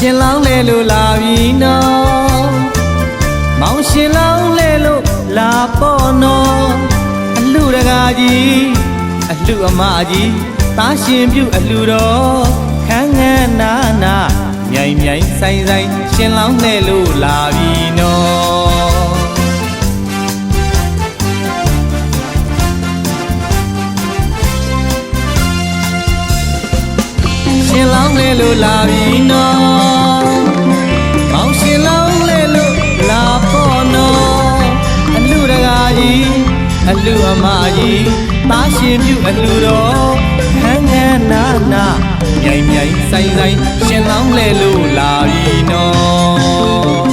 ရှင်လောင်းလဲလို့လာပြီနော်မောင်ရှင်လောင်းလဲလို့လာပေါ့နော်အလှတကားကြီးအလှအမကြီးသားရှင်ပြုအလှတော်ခန်းငန်းနာနာမြိုင်မြိုင်ဆိုင်ဆိုင်ရှင်လောင်းလဲလို့လာပြီနော်ရှင်လောင်းလဲလို့လာပြီနော်မောင်ရှင်လောင်းလဲလို့လာပေါ့နော်အလှတကားကြီးအလှအမကြီးသားရှင်ပြုအလှတော်ခန်းငန်းနာနာမြိုင်မြိုင်ဆိုင်ဆိုင်ရှင်လောင်းလဲလို့လာပြီနော်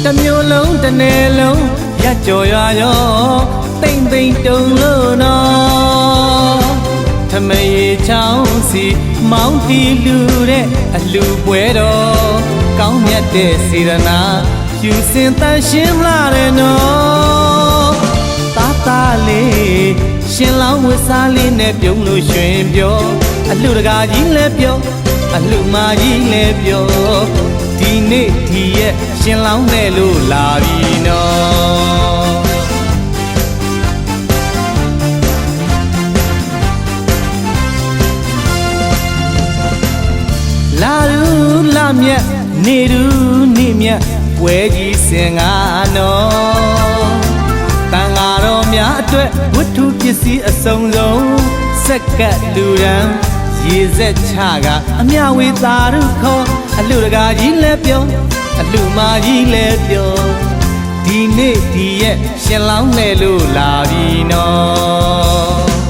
တစ်မျိုးလုံးတစ်နယ်လုံးရကြော်ရွာရောတိမ်တိမ်တုံလို့နော်ထမရေချောင်းစီမောင်းတီလူတဲ့အလူပွဲတော်ကောင်းမြတ်တဲ့စေရနာယူစင်တန်ရှင်းလာတယ်နော်သားသားလေးရှင်လောင်းဝစားလေးနဲ့ပြုံးလို့ရွှင်ပြောအလူတကားကြီးလည်းပြောအလူမကြီးလည်းပြောဒီနေ့ဒီရဲ့ရှင်လောင်းနဲ့လို့လာပြီနော်လာရူလာမြတ်နေရူနေမြတ်ပွဲကြီးစင်ကနော်တန်ဃာတော်များအတွက်ဝတ္ထုပစ္စည်းအစုံဆုံးစက္ကပ်လူရန်ရေစက်ချကအမြဝေသာရုခေါ်အလူတကားကြီးလည်းပြောအလူမကြီးလည်းပြောဒီနေ့ဒီရဲ့ရှင်လောင်းလဲလို့လာပြီနော်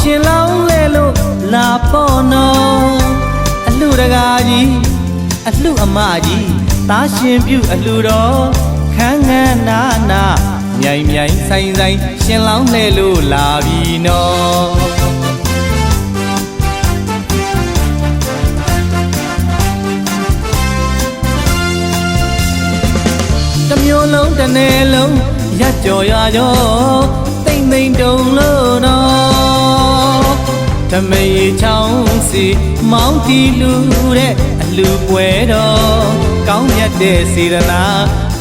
ရှင်လောင်းလဲလို့လာပေါ်နော်အလှတကားကြီးအလှအမကြီးသားရှင်ပြုအလှတော်ခန်းငန်းနာနာမြိုင်မြိုင်ဆိုင်ဆိုင်ရှင်လောင်းလဲလို့လာပြီနော်တစ်မျိုးလုံးတစ်နယ်လုံးရက်ကြော်ရကြောတိမ်တိမ်တုံလို့နော်ဓမေချောင်းစီမောင်းတီလူတဲ့အလူပွဲတော်ကောင်းမြတ်တဲ့စေရနာ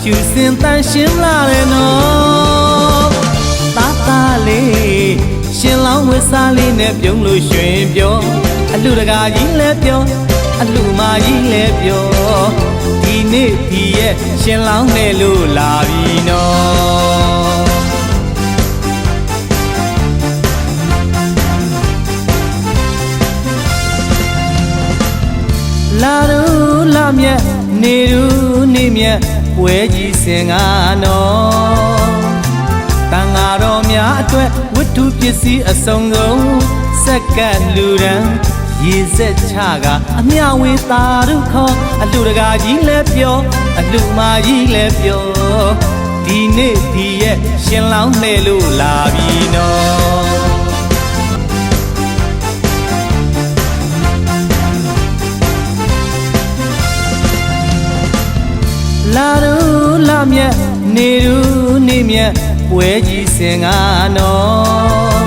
ကျူစင်တန်ရှင်းလာတယ်နော်သားသားလေးရှင်လောင်းဝစ်စားလေးနဲ့ပြုံးလို့ရွှင်ပြောအလူတကာကြီးလည်းပြောအလူမကြီးလည်းပြောဒီနေ့ဒီရဲ့ရှင်လောင်းနဲ့လို့လာပြီနော်လာရူလာမြတ်နေရူနေမြတ်ပွဲကြီးစင်ကနော်တန်ဃာတော်များအတွက်ဝတ္ထုပစ္စည်းအစုံဆုံးစက္ကန့်လူရန်ရေစက်ချကအမြဝေသာရုခေါ်အလှတကားကြီးလည်းပြောအလှမကြီးလည်းပြောဒီနေ့ဒီရဲ့ရှင်လောင်းလှဲလို့လာပြီနော်လာရူလာမြတ်နေရူနေမြတ်ပွဲကြီးစင်ကနော်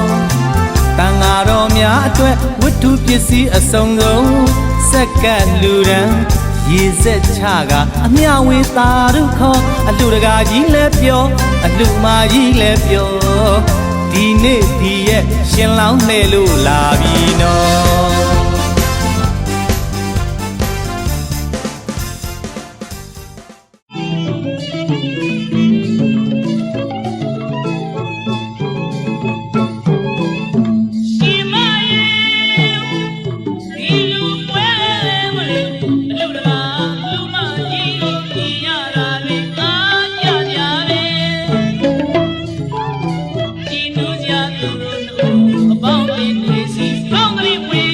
တန်ဃာတော်များအတွက်ဝတ္ထုပစ္စည်းအစုံဆုံးစက္ကန့်လူရန်ရေစက်ချကအမြဝေသာရုခေါ်အလှတကားကြီးလည်းပြောအလှမကြီးလည်းပြောဒီနေ့ဒီရဲ့ရှင်လောင်းလှဲလို့လာပြီနော်About it, this is only way.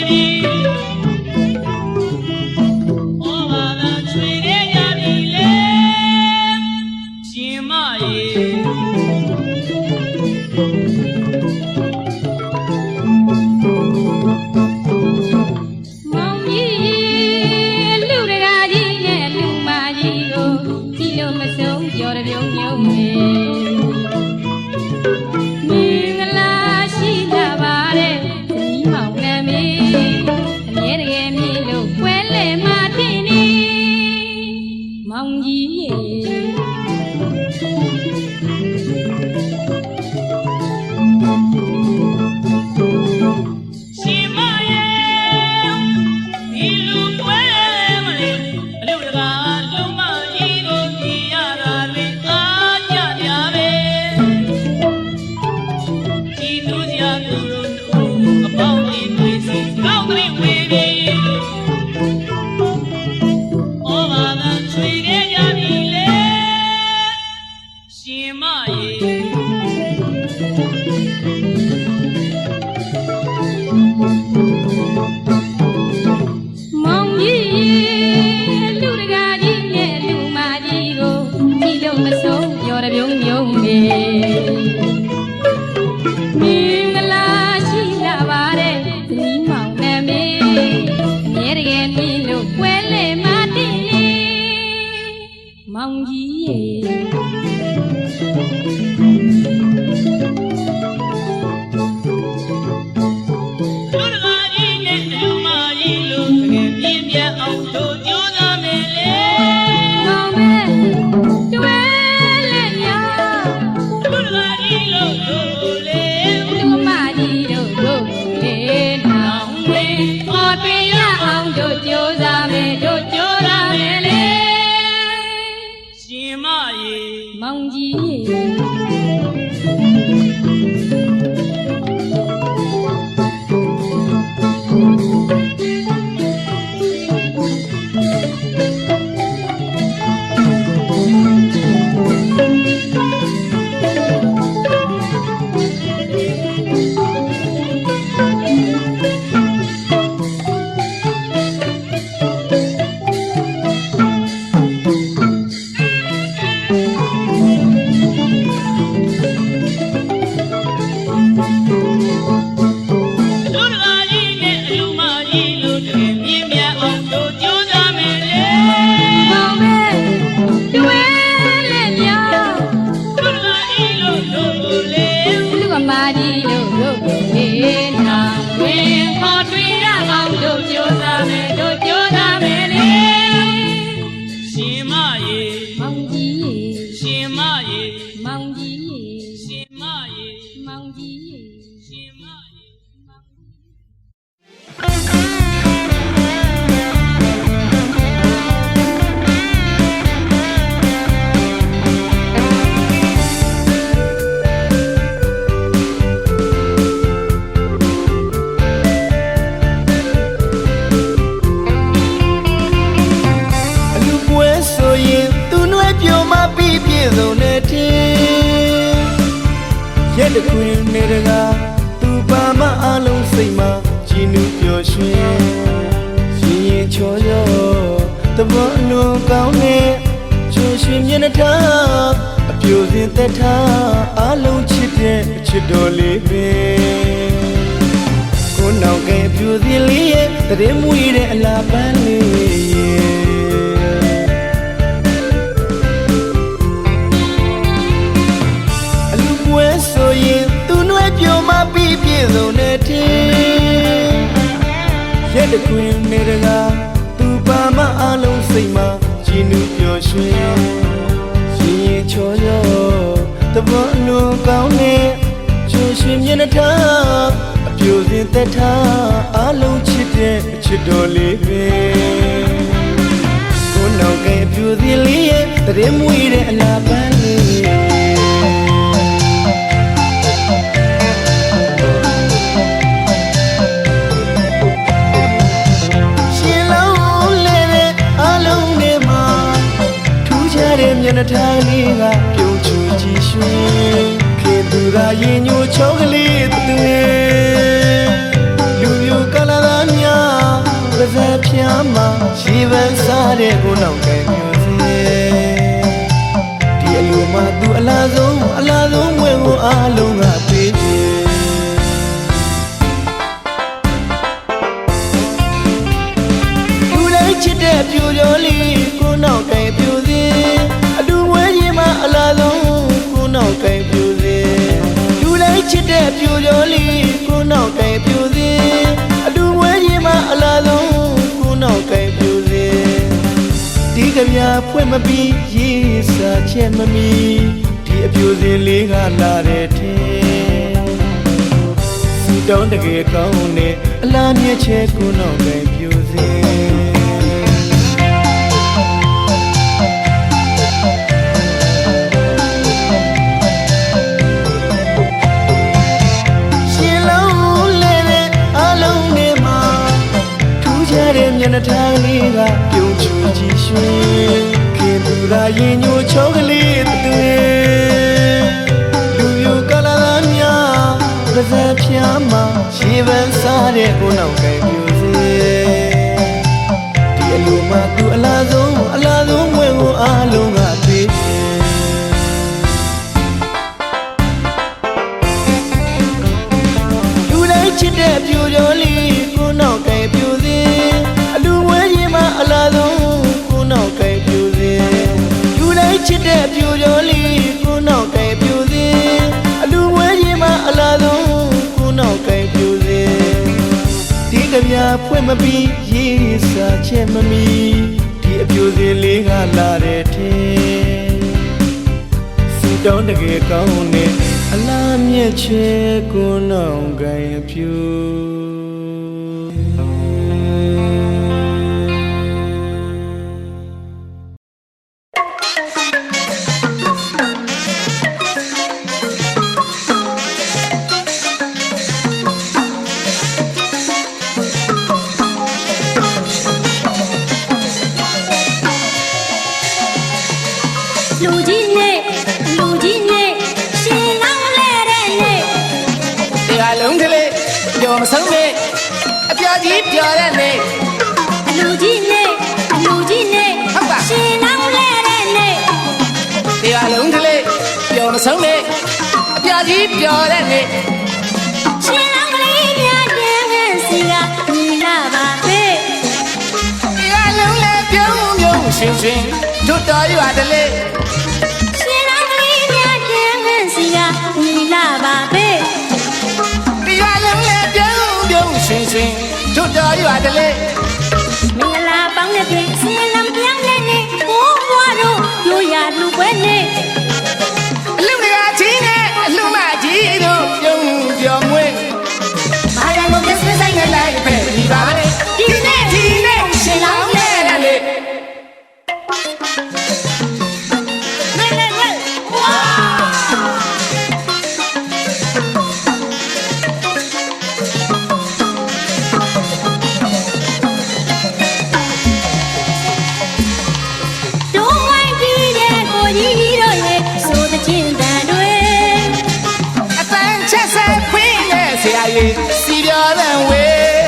နာဝင်ခေါ်တွေ့ရအောင်တို့ကြိုးစားမယ်တို့ကြိုးစားမယ်လေရှင်မရေမောင်ကြီးရေရှင်မရေ မောင်ကြီးရေရှင်မရေ မောင်ကြီးရေရှင်မရေရက်တခွင်နေတကားသူပါမအလုံးစိတ်မှာကြည်နူးပျော်ရွှင်ရင်ရင်ချောရောတဘောအလွန်ကောင်းတဲ့ချွှင်ရွှင်မျက်နှာထားအပြိုစင်သက်ထားအလုံးချစ်တဲ့အချစ်တော်လေးပဲကိုနောက်ကဲပြူစင်လေးရဲ့တရင်မွေးတဲ့အလားပန်းလေးရဲ့ဆိုရင်သူနှွဲပြုံမပြီးပြည့်စုံတဲ့天ရက်တခွင်နေတကားသူပါမအလုံးစိတ်မှာကြည်နူးပျော်ရွှင်ရင်ရင်ချောရောတဘောအလွန်ကောင်းတဲ့ချွှင်ရွှင်မျက်နှာထားအပြိုစင်သက်ထားအလုံးချစ်တဲ့အချစ်တော်လေးပဲကိုနောက်ကဲပြူစင်လေးရဲ့တရင်မွေးတဲ့အလားပန်းလေးမျက်နှာထားလေးကပြုံးချူကြည့်ရွှင်ခေသူရာရင်ညိုချောကလေးသူရဲ့လူမျိုးကလာသားများပါဇက်ပြားမှာရှိပန်းစားတဲ့ကိုနောက်ကဲမျိုးစေဒီအလိုမှာသူအလားဆုံးဝဲကိုအားလုံးကပေးခြင်းလူတိုင်းချစ်တဲ့ပြူကျော်လေးကိုနောက်ကဲပြူစေအလားဆုံးကိုနောက်ကဲပြူစေလူတိုင်းချစ်တဲ့ပြူကျော်လေးကိုနောက်ကဲပြူစေအတူဝဲရင်မအလားဆုံးကိုနောက်ကဲပြူစေဒီကဗျာဖွင့်မပြီးရေးစာချက်မမီဒီအပြူစေလေးကလာတဲ့ထင်စီတောင်းတကယ်ကောင်းနေအလားမြဲချဲကိုနောက်ကဲပြူစေမျက်နှာထားလေးကပြုံးချူကြည့်ရွှင်ခင်သူရာရင်ညိုချောကလေးသူရဲ့လူမျိုးကလာသားများပါဇက်ပြားမှာရှိပန်းစားတဲ့ကိုနောက်ကဲပြူစေဒီအလိုမှာသူအလားဆုံးဝဲကိုအားလုံးကပေးလူတိုင်းချစ်တဲ့ပြူကျော်လေးကိုနောက်ကဲပြူစေအလားဆုံးကိုနောက်ကဲပြူစေလူတိုင်းချစ်တဲ့ပြူကျော်လေးကိုနောက်ကဲပြူစေအလူဝဲရင်မအလားဆုံးကိုနောက်ကဲပြူစေဒီကဗျာဖွင့်မပြီးရေးစာချက်မမီဒီအပြူစေလေးကလာတဲ့ထင်စီတောင်းတကယ်ကောင်းနေအလားမြက်ချဲကိုနောက်ကဲပြူမဆုံးမေအပြာကြီးပြောတဲ့နေအလူကြီးနေဟုတ်ပါရှင်လောင်းလဲတဲ့နေတရားလုံးကလေးပြောမဆုံးမေအပြာကြီးပြောတဲ့နေရှင်လောင်းကလေးများတဲ့စီကညီလာပါပဲတရားလုံးလဲပြုံးရှင်တို့တော်ရွာတလေရှင်လောင်းကလေးများတဲ့စီကညီလာပါပဲတရားလုံးလဲ ရွှင်တို့တော်ရွာတလေ မင်္ဂလာပေါင်းတဲ့ပြင်ဆင်းလမ်းပြောင်းတဲ့နေ့ဘိုးဘွားတို့ရိုးရာလူပွဲနေ့ အလူငါချင်းနဲ့အလူမကြီးတို့ပြုံးပြောင်းမွေးမာယာကိုကစဆိုင်နဲ့လိုက်ပဲဒီပါပဲဒီနေ့ရှင်လောင်းနဲ့လေ တို့ဝိုင်းပြီးတဲ့ကိုကြီးတို့ရဲ့ဆိုတဲ့ချင်းတန်တွေ အတန်ချက်ဆက်ခွင်းနဲ့ဆရာကြီးစီပြောတဲ့ဝေး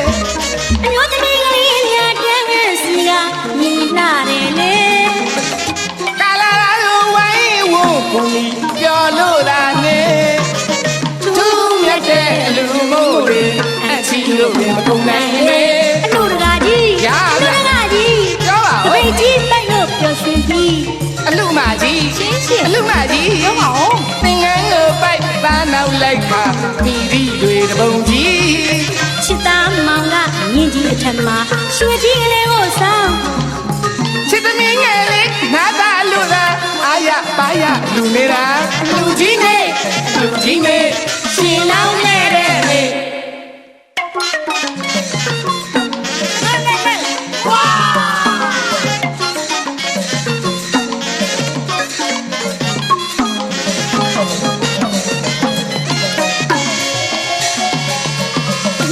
အမျိုးသမီးကလေးများတန်းတဲ့စီကညီလာတယ်လေ ကာလာလာတို့ဝိုင်းဝုန်းကိုကြီးပြောလို့လာနေသူမြတ်တဲ့အလူမို့လေအချီလို့မကုန်နိုင်လေ အလူတကာကြီးအလူတကာကြီး ပြောပါ တ ဦး ပိတ်ကြီးပိုက်လို့ပျော်ရွှင်ပြီး အလူမကြီး ရှင်း အလူမကြီးပြောပါဦးသင်္ကန်းကိုပိုက်သားနောက်လိုက်ခါမိရီတွေတပုံကြီး ချစ်သားမောင်ကမြင့်ကြီးအထက်မှာရွှေကြီးကလေးကိုဆောင် ချစ်သမီးငယ်လေးငါသာလူသာအာရပါရလူနေတာလူကြီးနေလူကြီးနေရှင်လောင်းနေတဲ့နေ့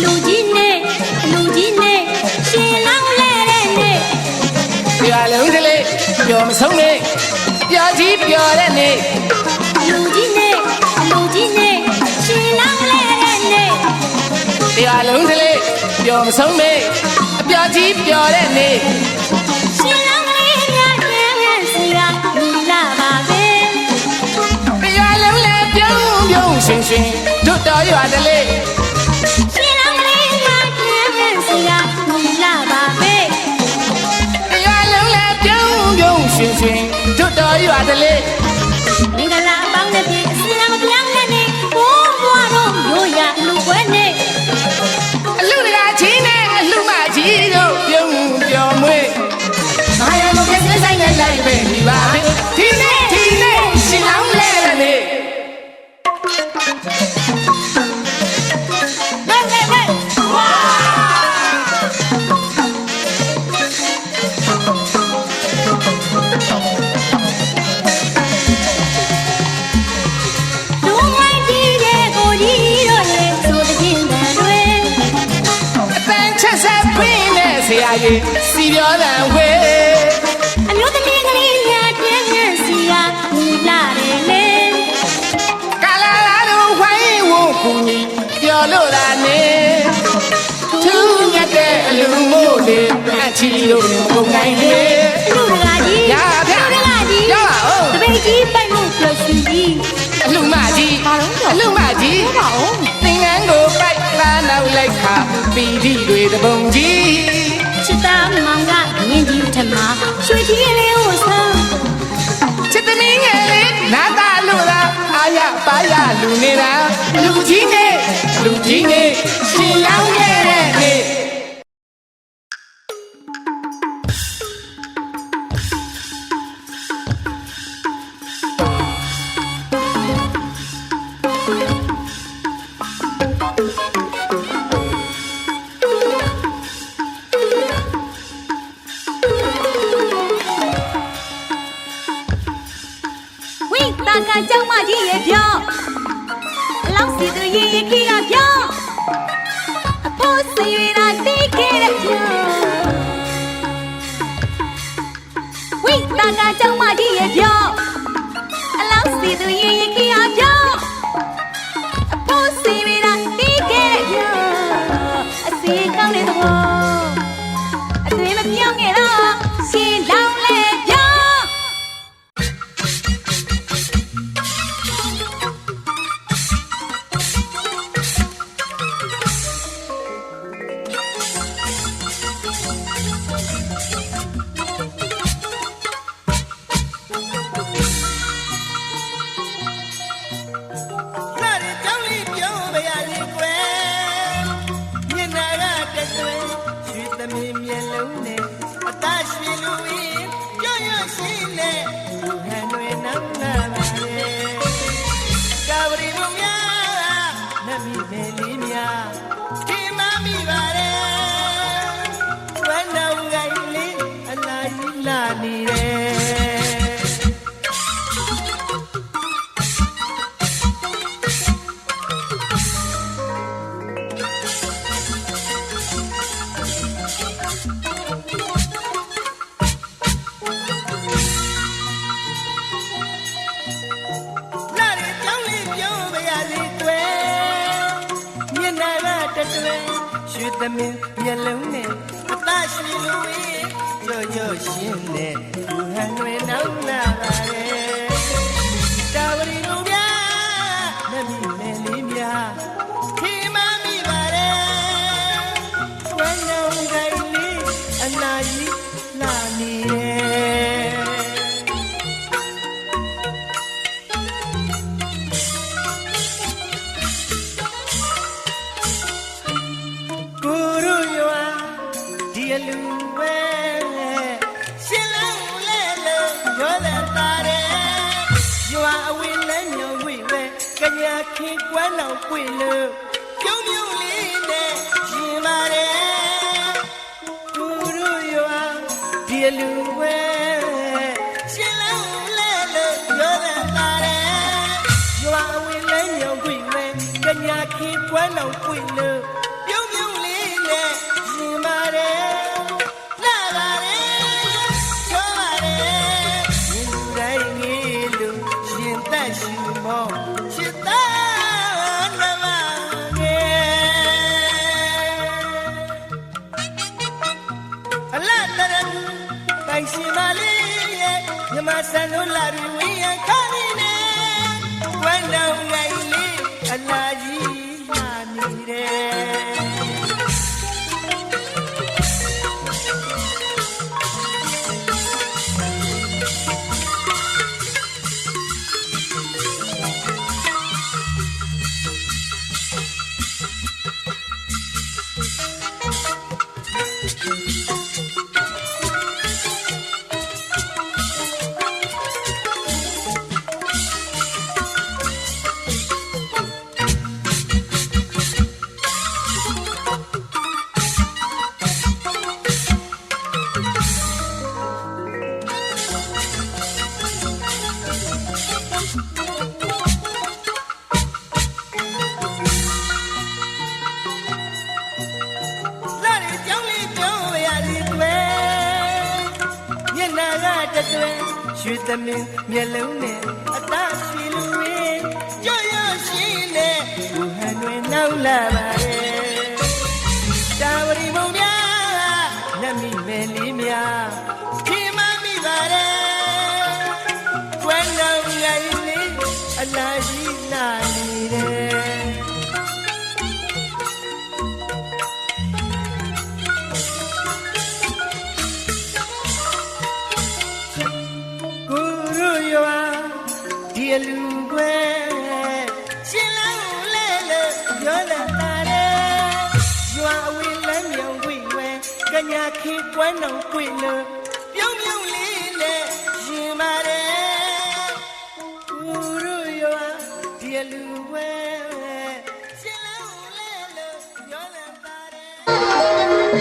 လူကြီးနဲ့ရှင်လောင်းလဲတဲ့နေ့ ပြာလုံးကလေးပျော်မဆုံးနေပျော်ကြီးပျော်တဲ့နေ့ လူကြီးနဲ့ရှင်လောင်းလဲတဲ့နေ့ ပြာလုံးကလေးပျော်မဆုံးနေအပျော်ကြီးပျော်တဲ့နေ့ ရှင်လောင်းလေးများတန်းတဲ့စီကညီလာပါပဲ ပြာလုံးလည်းပြုံးပြုံးရွှင်ရွှင်တို့တော်ရွာတလေ ရှင်လောင်းလေးများတန်းတဲ့စီကညီလာပါပဲ ပြာလုံးလည်းပြုံးပြုံးရွှင်ရွှင်တို့တော်ရွာတလေ မင်္ဂလာပေါင်းတဲ့ပြင်အစလမ်းပြောင်းတဲ့နေ့ဘိုးဘွားတို့ရိုးရာလူပွဲနေ့ အလူတကာချင်းနဲ့အလူမကြီးတို့ပြုံးပြောင်းမွေးမာယာကိုကစဆိုင်နဲ့လိုက်ပဲဒီပါပဲဒီနေ့ရှင်လောင်းလဲတဲ့နေ့ တို့ဝိုင်းပြီးတဲ့ကိုကြီးတို့ရဲ့ဆိုတဲ့ချင်းတန်တွေ အတန်ချက်ဆက်ခွင်းနဲ့ဆရာကြီးစီပြောတဲ့ဝေး အမျိုးသမီးကလေးများတန်းတဲ့စီကညီလာတယ်လေ ကာလာလာတို့ဝိုင်းဝုန်းကိုကြီးပြောလို့လာနေသူမြတ်တဲ့အလူမို့လေအချီလို့မကုန်နိုင်လေ လူတကာကြီး ရဗျ လူတကာကြီး ပြောပါဦး တပိတ်ကြီးပိုက်လို့ပျော်ရွှင်ပြီး အလူမကြီး ဘာလို့လဲ အလူမကြီး ပြောပါဦး သင်္ကန်းကိုပိုက်သားနောက်လိုက်ခါပီတိတွေတပုံကြီး ချစ်သားမောင်ကမြင့်ကြီးထက်မှာရွှေကြီးကလေးကိုဆောင် ချစ်သမီးငယ်လေးနာသာလူသာအာရပါရလူနေတာလူကြီးနေရှင်လောင်းရဲ့နေ့ ဝိတာကကြောင့်မကြီးရဲ့ပြောအလောင်းစီသူရင်ရခိကပြောအဖို့စီရတာတိခဲ့တဲ့ပြောဝိတာကကြောင့်မကြီးရဲ့ပြောအလောင်းစီသူရင်ရခိကပြောအဖို့စီရတာတိခဲ့တဲ့ပြောအစီကောင်းတဲ့သဘောအသွေးမပြောင်းခဲ့တော့ရှင်လောင်းလဲပြော 那里讲理表不呀的乖，你那个တွင်ရွှေသမင်းမျက်လုံးနဲ့အသက်ရှင်လူဝေးရော့ရော့ရှင်းနဲ့ဘူဟန်တွင်နောက်လာပါတယ်တာဝရီလူပြနမီမယ်လေးများထိမမိပါတယ်ဝမ်းညောင်းကိုင်းလေးအနာကြီးလာနေတယ်အလူပဲရှင်လုံးလဲလဲရောတဲ့သားတယ်ရွာအဝေးလဲမြောင်ဝေးပဲကညာခင်ကွမ်းတော်ပွင့်လို့ပြုံးပြုံးလေးနဲ့ရှင်ပါတယ်ကိုတို့ရွာဒီအလူပဲရှင်လုံးလဲလဲရောတဲ့သားတယ်ရွာအဝေးလဲမြောင်ဝေးပဲကညာခင်ကွမ်းတော်ပွင့်လို့ပြုံးပြုံးလေးနဲ့ရှင်ပါတယ်ချစ်သားနမငယ်အလတ်တရပိုင်ရှိမလေးရဲ့မြမဆန်လို့လာပြီးဝင်းရခါနေနဲ့ဝမ်းတောင်ငိုင်လေးအလာကြီးလာနေတယ်ရွှေသမင်းမျက်လုံးနဲ့အသားရွှေလူရင်းကြောက်ရွံ့ရှင်းနဲ့ဘူဟန်တွင်နောက်လာပါတယ်တာဝရီမုံများလက်မိမယ်လေးများခိမမိပါတယ်ကွမ်းတော်ငိုင်လေးအလားရှိလာနေတယ်ဒီအလူပဲရှင်လုံးလဲလဲရောတဲ့သားတယ်ရွာအဝေးလမ်းမြောင်ဝေးဝဲကညာခေကွမ်းတော်ပွင့်လို့ပြုံးပြုံးလေးနဲ့ရှင်ပါတယ်ကိုတို့ရွာဒီအလူပဲရှင်လုံးလဲလဲရောတဲ့သားတယ်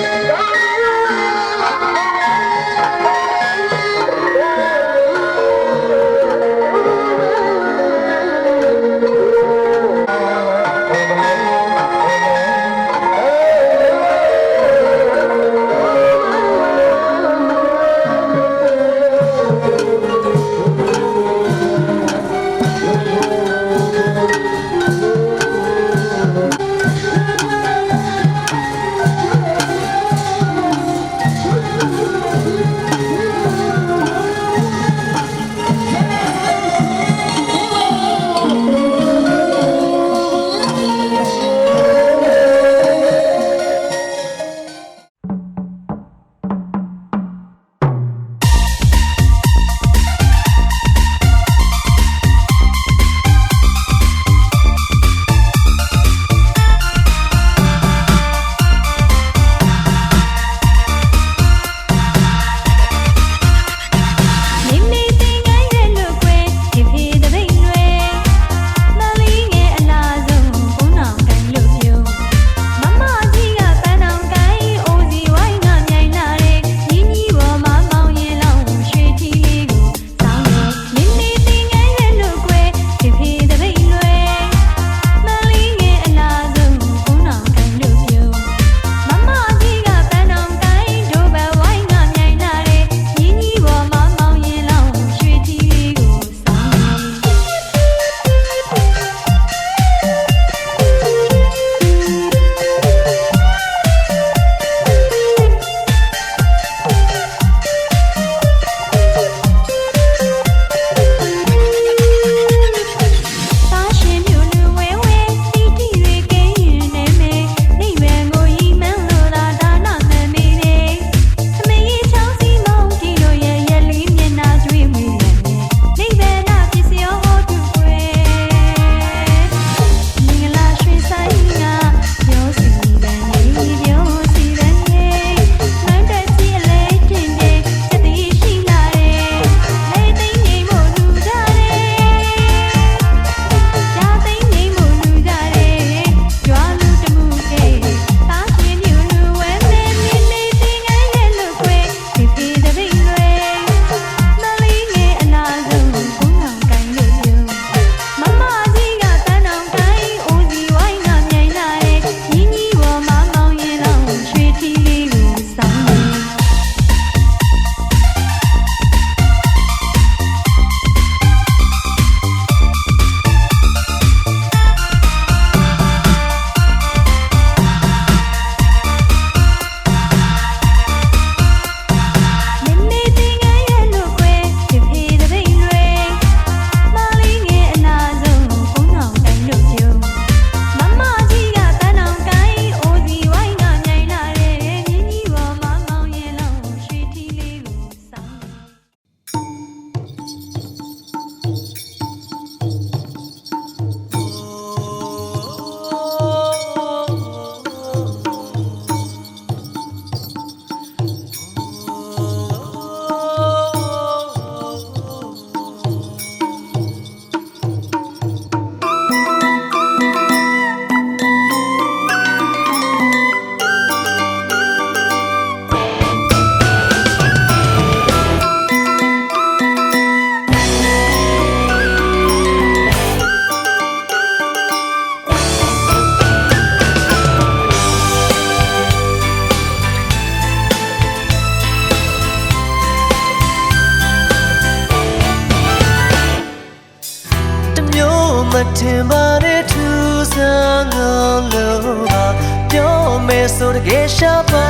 င်ပါနဲ့ထူးဆန်းငုံလို့ပါပြောမယ်ဆိုတကယ်ရှာပါ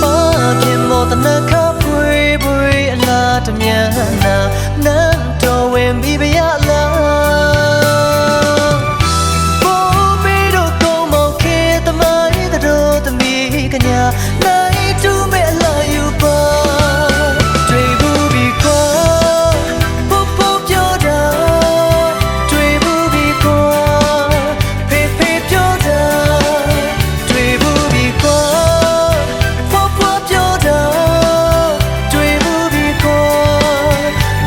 ဘာဖြစ်မို့တနခါပွေပွေအလားတမြန်နာနန်းတော်ဝင်ပြီးပြရလားနိုင်တူမဲ့လာယူပါတွေ့ဘူးပြီကွာပို့ပို့ပြောတာတွေ့ဘူးပြီကွာဖေးဖေးပြောတာတွေ့ဘူးပြီကွာပို့ပို့ပြောတာတွေ့ဘူးပြီကွာ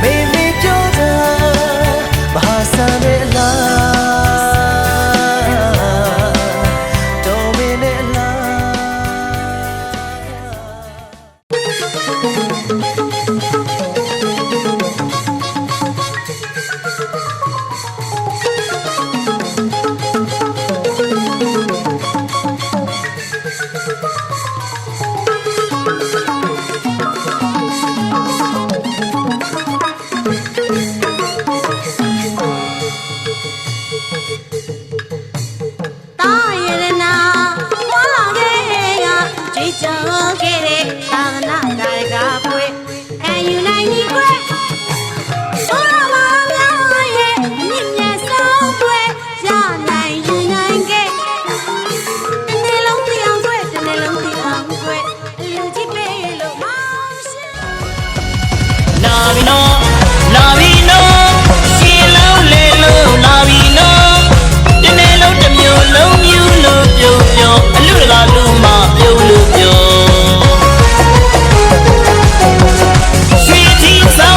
မေမေပြောတာမဟာဆန်နဲ့လားတော်မင်းနဲ့လားSweetie, so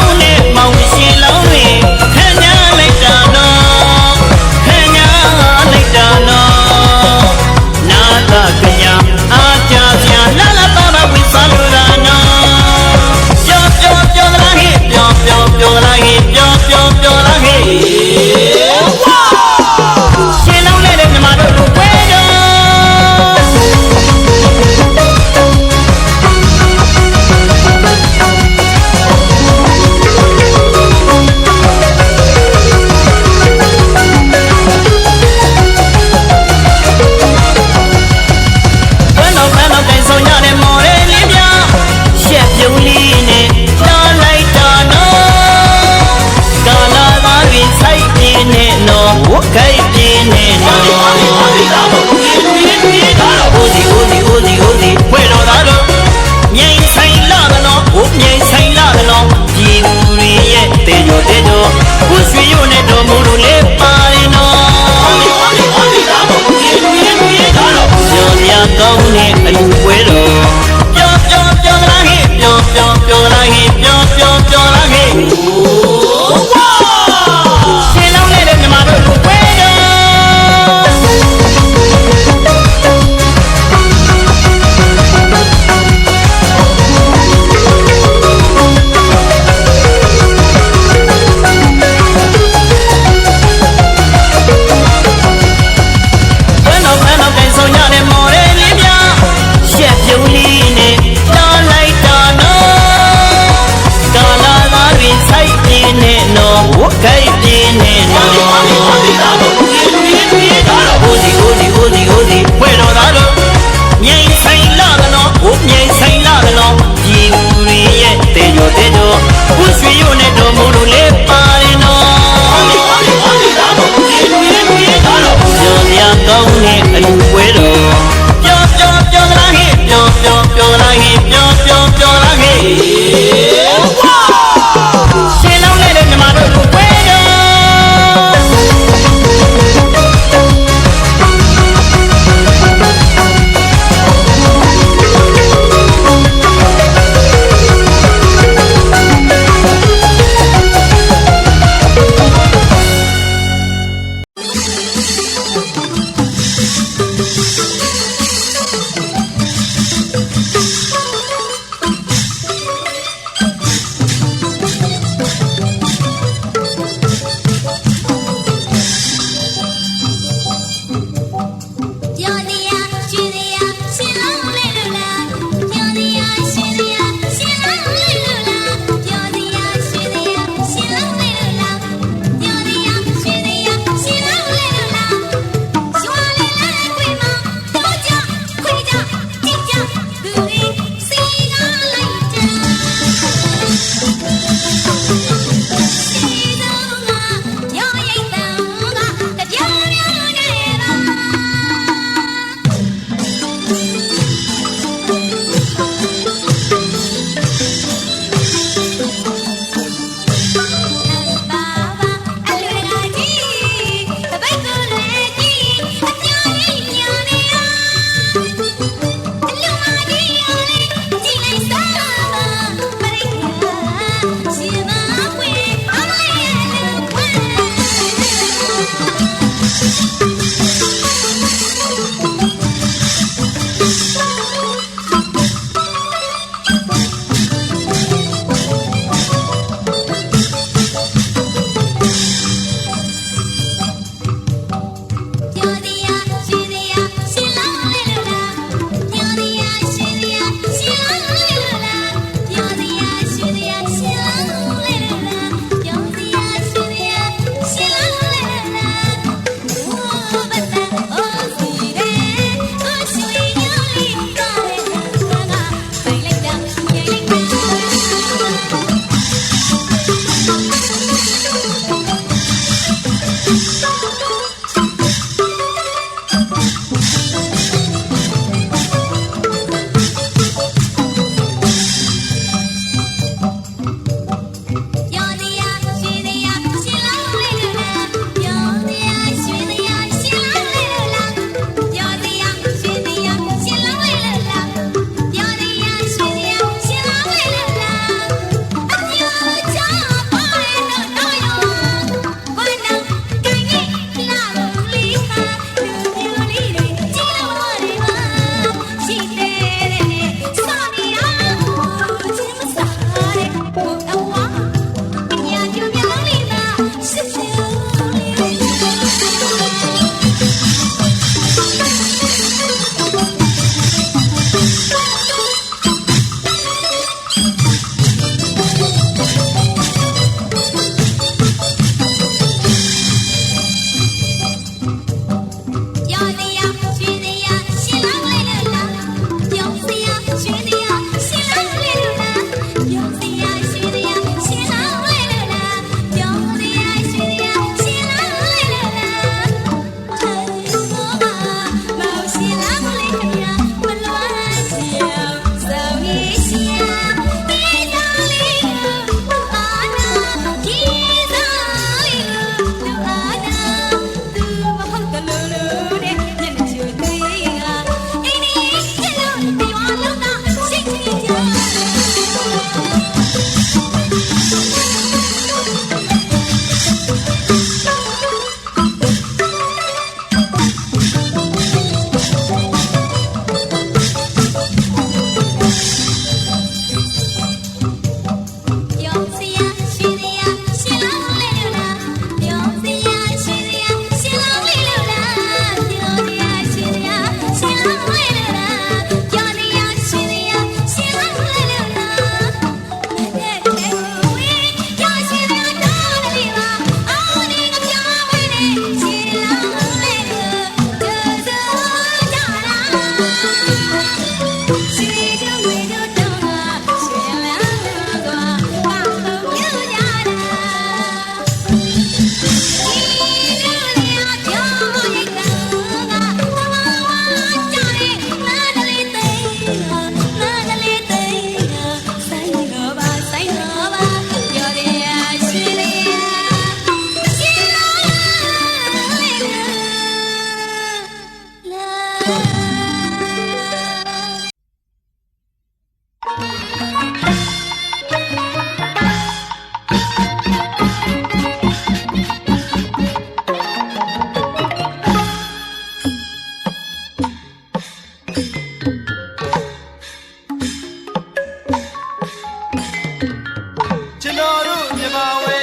ကျွန်တော်တို့မြန်မာဝဲ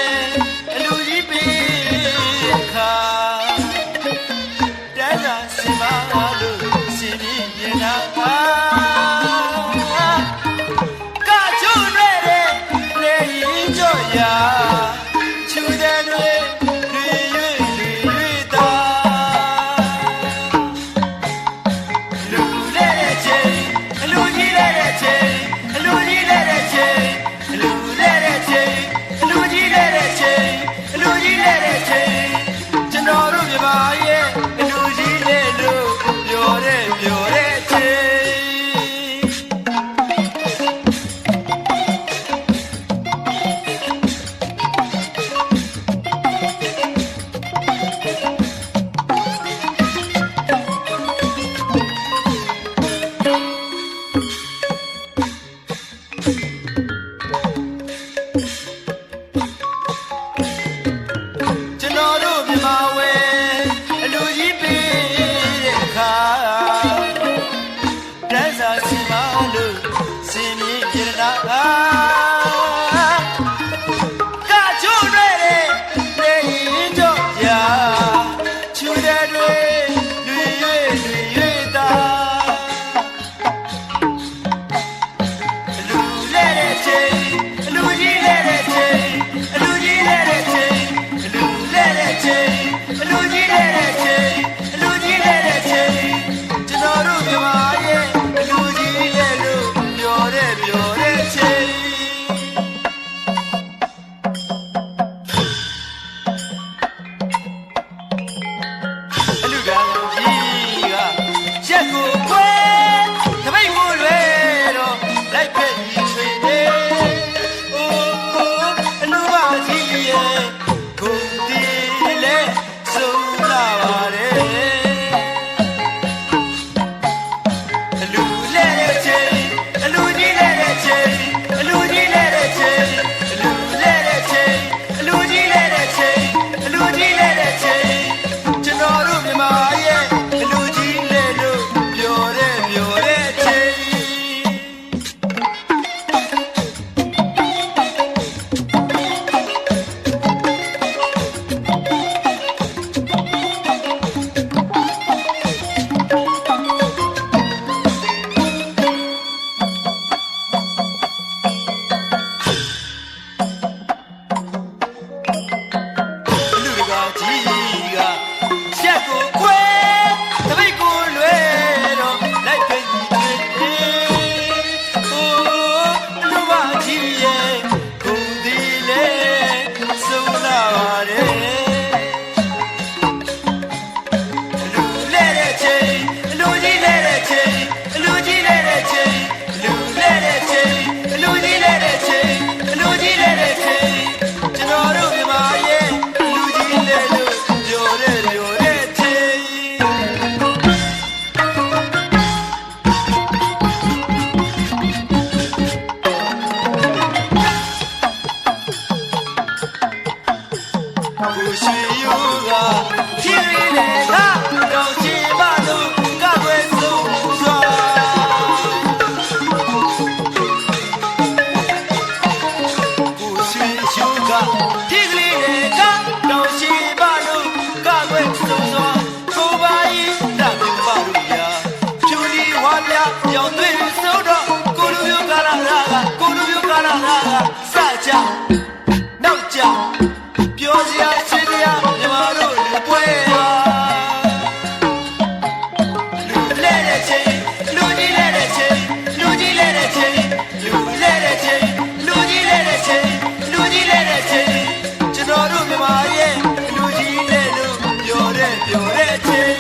အလူကြီးပေးခါတန်းစာစင်ပါလို့စင်ပြီးရင်နာကချုံရဲတဲ့လေရင်ကြော်ရာချူတဲ့တွေရွေတာလူလဲတဲ့ချိန်အလူကြီးလဲတဲ့ချိန်အလူကြီးလဲတဲ့ချိန်အလူလဲတဲ့ချိန်အလူကြီးလဲတဲ့ချိန်အလူကြီးလဲတဲ့ချိန်ကျွန်တော်တို့မြန်မာရဲ့အလူကြီးလဲလို့ပြောတဲ့ချိန်ကျွန်တော်တို့မြန်မာဝဲအလူကြီးပေးတဲ့အခါတန်းစာစီမလို့စင်မြင့်ပြနာကချုံရဲတဲ့လေရင်ကြော့ရာချူတဲ့တွေရွေတာအလူလဲတဲ့ချိန်အလူကြီးလဲတဲ့ချိန်အလူကြီးလဲတဲ့ချိန်အလူလဲတဲ့ချိန်အလူကြီးလဲတဲ့ချိန်အလူကြီးလဲတဲ့ချိန်ကျွန်တော်တို့မြန်မာရဲ့အလူကြီးလဲလို့ပြောတဲ့ချိန်အလူကကြီးကရက်ကိုခွဲတပိတ်ကိုလွဲတော့လိုက်ဖက်ကြီးချွေနေအိုးအလူပါကြီးရဲ့ကိုဒီလေဆုံးလာပါတယ်အလူလဲတဲ့ချိန်အလူကြီးလဲတဲ့ချိန်အလူကြီးလဲတဲ့ချိန်အလူလဲတဲ့ချိန်အလူကြီးလဲတဲ့ချိန်အလူကြီးလဲတဲ့ချိန်ကျွန်တော်တို့မြန်မာရဲ့အလူကြီးလဲလို့ပြောတဲ့ချိန်လူတကာကြီးကရက်ကိုခွဲတပိတ်ကိုလွဲတော့လိုက်ဖက်ကြီးချွေနေအိုးအလူပါကြီးရဲ့ကိုဒီလေဆုံးလာပါတယ်အလူလဲတဲ့ချိန်အလူကြီးလဲတဲ့ချိန်အလူကြီးလဲတဲ့ချိန်အလူလဲတဲ့ချိန်အလူကြီးလဲတဲ့ချိန်အလူကြီးလဲတဲ့ချိန်ကျွန်တော်တို့မြန်မာရဲ့အလူကြီးလဲလို့ပြောတဲ့ချိန်ကိုရှိယူကဖြည်းဖြည်းနဲ့တော့ချင်ပါလို့ကကွယ်ဆုံးစွာကိုရှိယူကဖြည်းဖြည်းနဲ့တော့ချင်ပါလို့ကကွယ်ဆုံးစွာကိုပါရင်တတ်ပြပါလို့ရာဖြူလီဝါပြရောင်သွေးစိုးတော့ကိုလူမျိုးကာလာစကြနောက်ကြပြောစရာချစ်တရားမြန်မာတို့လူပွဲပါလူလဲတဲ့ချိန်လူကြီးလဲတဲ့ချိန်လူကြီးလဲတဲ့ချိန်လူလဲတဲ့ချိန်လူကြီးလဲတဲ့ချိန်လူကြီးလဲတဲ့ချိန်ကျွန်တော်တို့မြန်မာရဲ့လူကြီးလဲလို့ပြောတဲ့ချိန်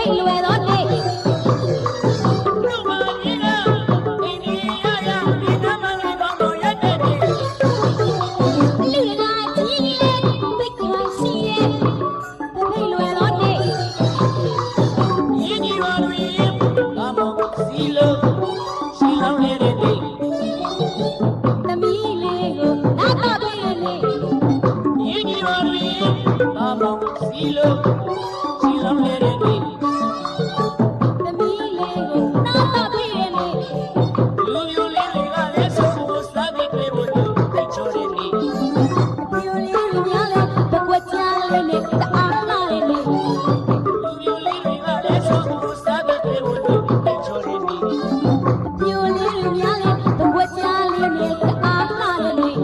ဖိတ်လွယ်သောနေ့ လူမကြီးကအိန္ဒိယရဒီနမလေးကောင်းတော်ရက်တဲ့နေ့ လူရနာကြီးလေဖိတ်ခွာရှိရဲ့ဖိတ်လွယ်သောနေ့ ရင်းကြီးပါတွင်ဘာမောစီလို့ရှင်းလောင်းလေးတဲ့နေ့ သမီးလေးကိုနာတော့ဖိတ်ရဲ့နေ့ ရင်းကြီးပါတွင်ဘာမောစီလို့ရှင်းလောင်းလေးတဲ့နေ့ သမီးလေးကိုနာတော့ဖိတ်ရဲ့နေ့ လူမျိုးလေးတွေကလည်းဆုံးကိုစားပြီးပြေဖို့တိတ်ချိုးတဲ့နေ့ ပြိုလေးရများလေဘကွက်ချလေးနဲ့တအားလာတဲ့နေ့ လူမျိုးလေးတွေကလည်းဆုံးကိုစားပြီးပြေဖို့တိတ်ချိုးတဲ့နေ့ ပြိုလေးရများလေဘကွက်ချလေးနဲ့တအားလာတဲ့နေ့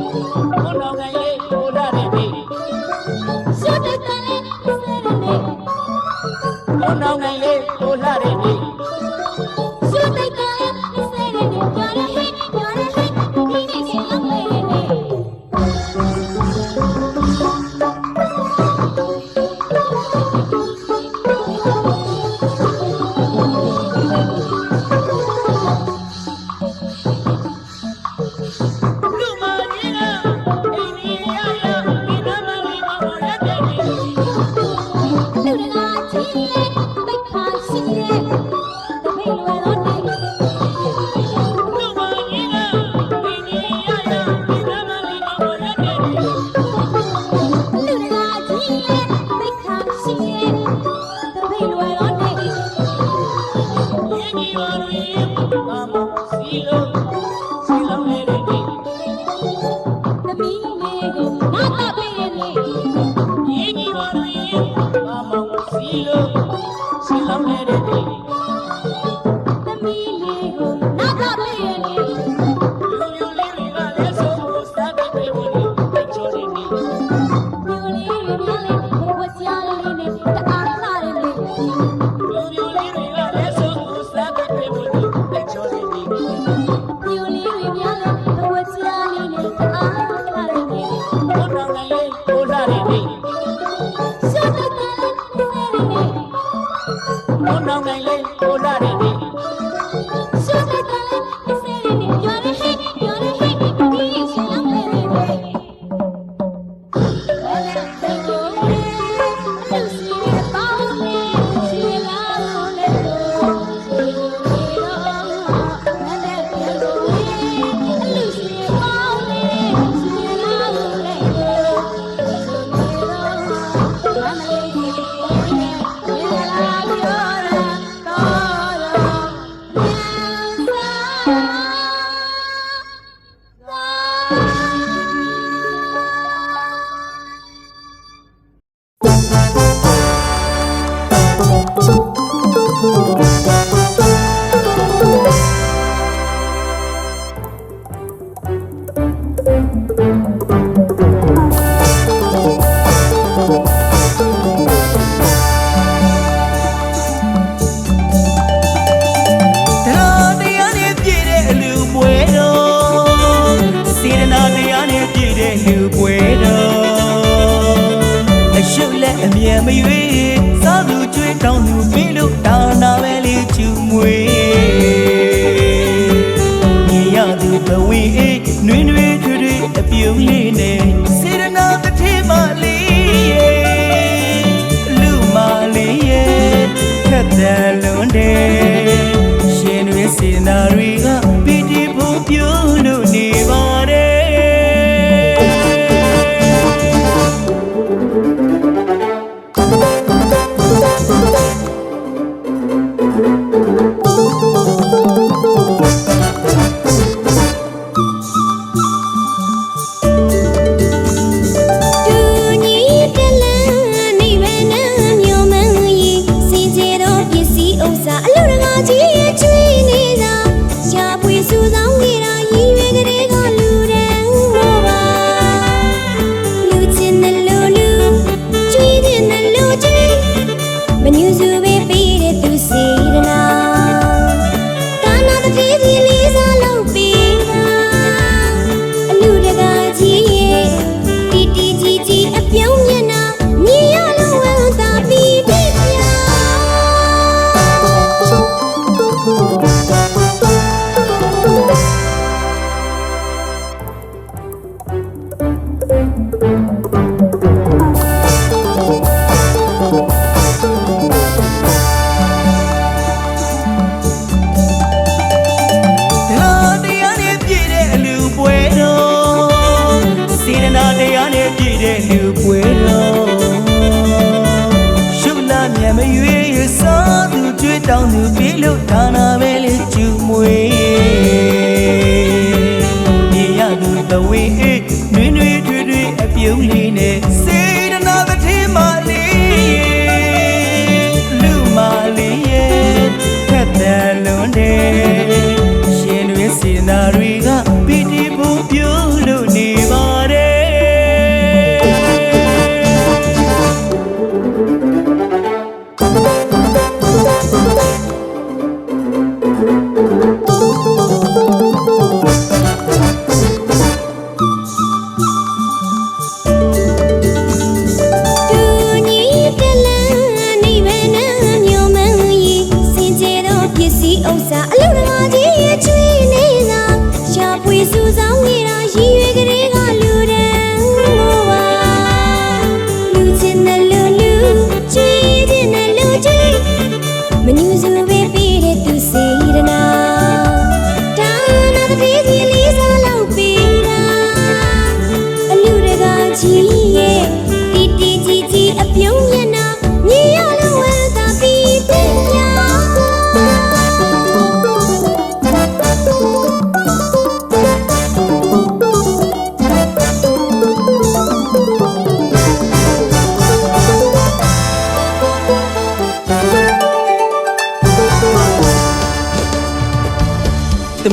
ဘုံတော်ကလေးဟိုလာတဲ့နေ့ ရှုပ်တဲ့ကလေးဆဲတဲ့နေ့ ဘုံတော်ကလေးဟိုလာတဲ့နေ့ ရှုပ်တဲ့ကလေးဆဲတဲ့နေ့ပြောရဟဲ့ပြောရဟဲ့ဒီနေ့ချင်းလုံးလေးတဲ့နေ့ လူမကြီးကအိန္ဒိယရဒီနမလေးကောင်းတော်ရက်တဲ့နေ့ လူရနာကြီးလေဖိတ်ခွာရှိရဲ့ဖိတ်လွယ်သောနေ့ လူမကြီးကအိန္ဒိယရဒီနမလေးကောင်းတော်ရက်တဲ့နေ့ လူရနာကြီးလေဖိတ်ခွာရှိရဲ့ဖိတ်လွယ်သောနေ့ ရင်းကြီးပါတွင်ဘာမောစီလို့ရှင်းလောင်းလေးတဲ့နေ့ သမီးလေးကိုနာတော့ဖိတ်ရဲ့နေ့ ရင်းကြီးပါတွင်ဘာမောစီလို့ရှင်းလောင်းလေးတဲ့နေ့ သမီးလေးကိုနာတော့ဖိတ်ရဲ့နေ့ လူမျိုးလေးတွေကလည်းဆုံးကိုစားပြီးပြေဖို့တိတ်ချိုးတဲ့နေ့ ပြိုလေးရများလေဘကွက်ချလေးနဲ့တအားလာတဲ့နေ့ လူမျိုးလေးတွေကလည်းဆုံးကိုစားပြီးပြေဖို့တိတ်ချိုးတဲ့နေ့ ပြိုလေးရများလေဘကွက်ချလေးနဲ့တအားလာတဲ့နေ့ ဘုံတော်ကလေးဟိုလာတဲ့နေ့ ရှုပ်တဲ့ကလေးဆဲတဲ့နေ့ ဘုံတော်ကလေးဟိုလာတဲ့နေ့ ရှုပ်တဲ့ကလေးဆဲတဲ့နေ့ပြောရဟဲ့ပြောရဟဲ့ဒီနေ့ချင်းလုံးလေးတဲ့နေ့ တရားနဲ့ပြည့်တဲ့လူပွဲတော်စေတနာတရားနဲ့ပြည့်တဲ့လူပွဲတော်အရှုပ်လက်အမြဲမရွေးစားသူကြွေးတောင်းသူပြီးလို့ဒါနာပဲလေးချူမွေညီရသူဘဝင်းအေးနှွေးနှွေးထွေးထွေးအပြုံးလေးနဲ့စေတနာတစ်ထည်မလေးရဲ့လူမလေးရဲ့ခက်တယ်လွန်တယ်ရှင်တွေစေတနာတွေကပီတိဖို့ပြုလို့နေပါတယ်စာအ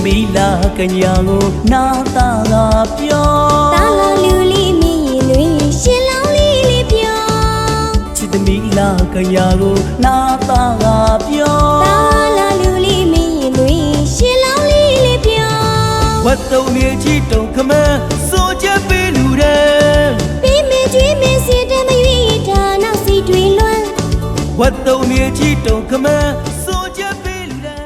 သမီးလာကညာကိုနာတာကပြော တာလာလူလေးမြင်ရင်တွေရှင်လောင်းလေးလေးပြော ချစ်သမီးလာကညာကိုနာတာကပြော တာလာလူလေးမြင်ရင်တွေရှင်လောင်းလေးလေးပြော ဝတ်တုံမြေကြီးတုံခမန်းစိုးချက်ပေးလူတဲ့ ပေးမကြွေးမစင်တမရွေးတာနောက်စီတွေလွမ်း ဝတ်တုံမြေကြီးတုံခမန်းစိုးချက်ပေးလူတဲ့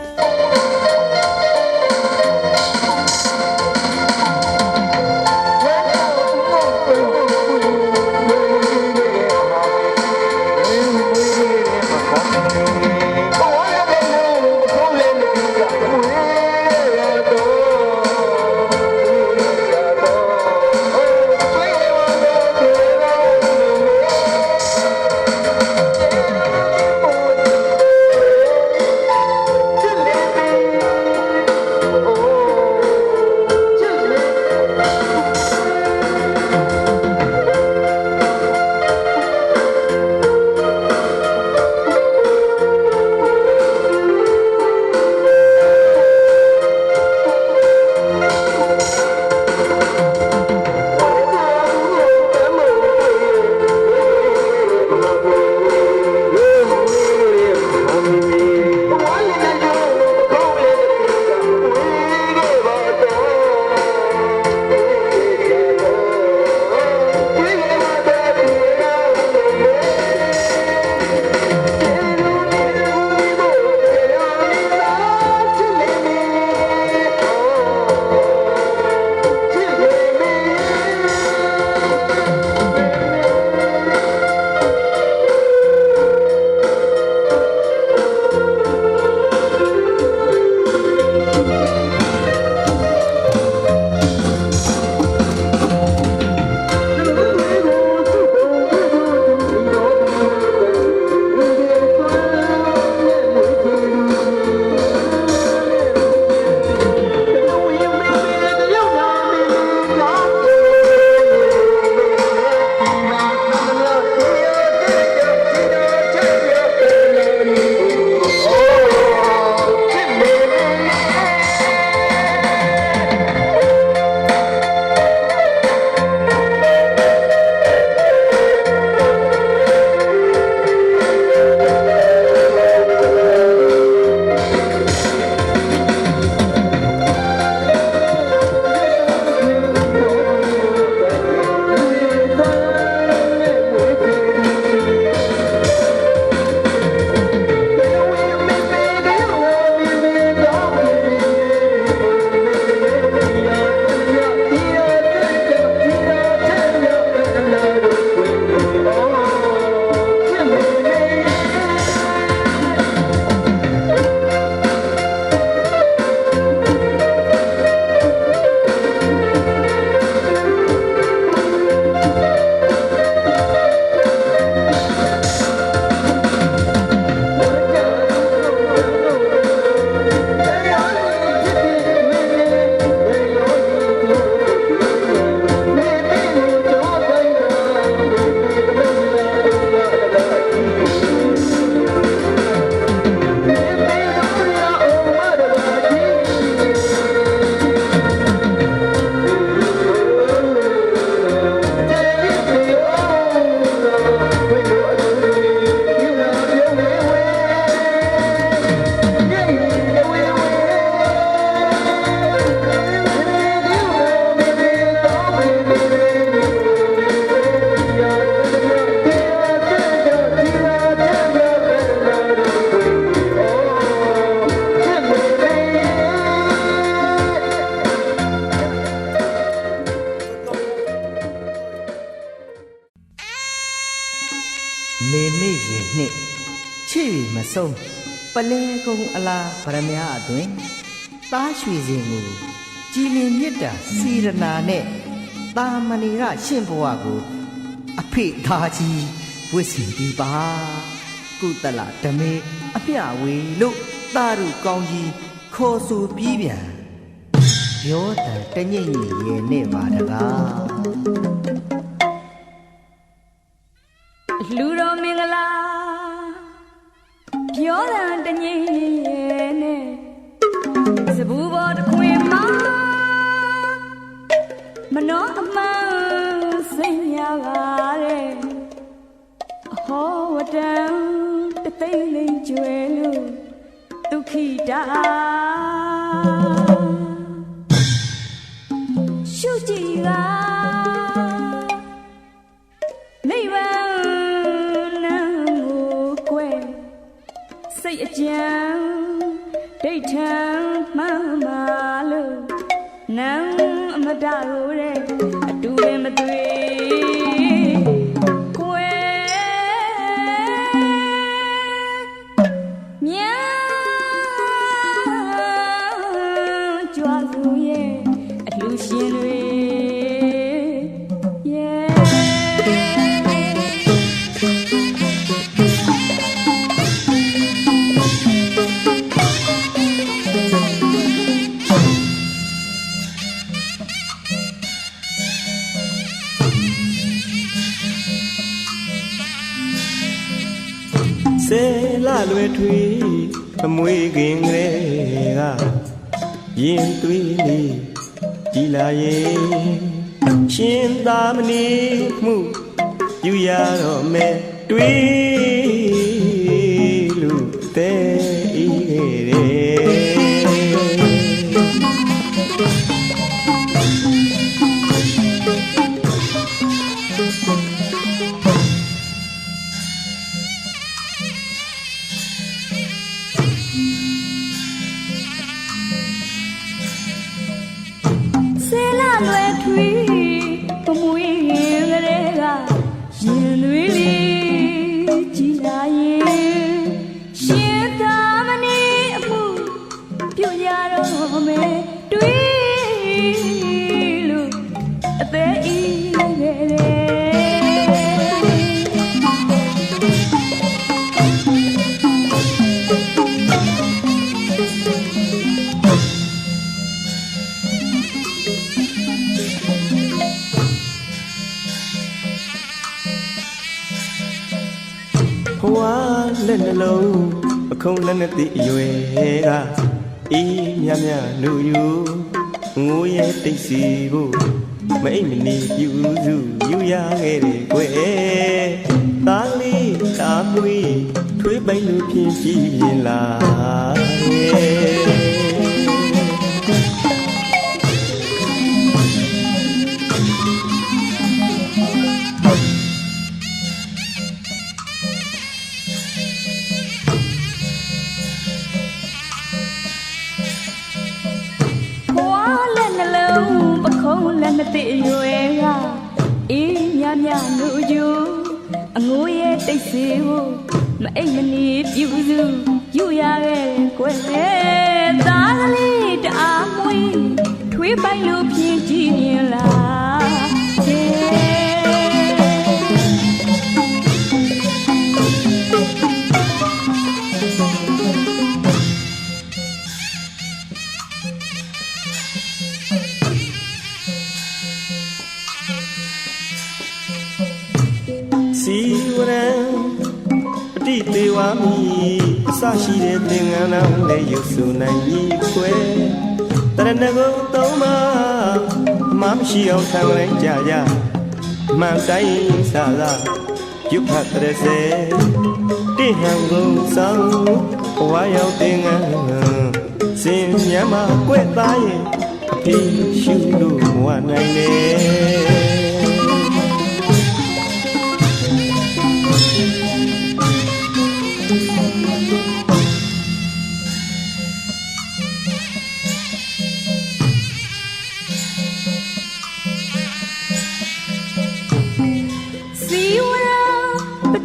မေမေရင်နှင့်ချစ်၍မဆုံးပလဲကုံအလားဗရမ ्या အတွင်သားရွှေစင်ကိုကြည်လင်မြတ်တာစေရနာနဲ့တာမဏိရရှင့်ဘဝကိုအဖေသားကြီးဝစ်စီဒီပါကုသလဓမေအပြဝေလို့သားတို့ကောင်းကြီးခေါ်ဆိုပြီးပြန်ပြောတာတညိမ့်ညိရဲ့နဲ့ပါတကား လူတော်မင်္ဂလာပြောတာတငြိမ်ရဲ့နဲ့စပူပေါ်တစ်ခွင် နောအမှန်စိတ်များပါတဲ့အဟောဝတံတသိမ့်လိမ့်ကျွဲလို့ဒုက္ခိတာရှုကြည်ကနိဗ္ဗာန်နံကိုကွယ်စိတ်အကြံဒိဋ္ဌံမှန်ပါလို့နံအမတလို့တဲ့အတူပဲမသွေကွယ်မြန်ကြွားသူရဲ့အလှရှင်တွေစေလာလွယ်ထွေးအမွေခင်ကလေးကရင်သွေးလေးကြည်လာရဲ့ရှင်သာမဏေမှုယူရတော့မယ်တွေးလို့တဲ့ဤခဲ့တယ်လွယ်ထွေးပမွေးရင်ကလေးကရင်သွေးလေးကြည်လာရဲ့ရှင်သာမဏေအမှုပြုရတော့မယ်တွေးလို့အသေးအေးခဲ့တယ်ဘဝလက်နှလုံးအခုံးလက်နဲ့တည်အရွယ်ကအေးမြမြနူယူငိုးရဲ့တိတ်စီဖို့မအိမ်မနေပြူစုယူရခဲ့တယ်ကွယ်သားလေးကားမွေးထွေးပိုင်လို့ဖြစ်ကြည့်ရင်လားလက်မသိရွယ်ကအေးမြမြလို့ယူအငိုးရဲ့တိတ်စီကိုမအိမ်မနေပြူစုယူရခဲ့ကွယ်သားကလေးတအားမွေးထွေးပိုင်လို့ဖြင်းကြည့်ရင်လားစီဝရံအတိသေးဝါမီအစရှိတဲ့သင်္ကန်းတော်လည်းရုပ်စုနိုင်ကြီးခွဲတရဏဂုံသုံးပါမရှိအောင်ခံလိုက်ကြကြမှန်တိုင်းစားစားပြုဖတ်တဲ့စေတိဟံကုန်ဆောင်ဘဝရောက်သင်္ကန်းစင်မြတ်မှာကွဲ့သားရဲ့အဖေရှုလို့မဝနိုင်လေ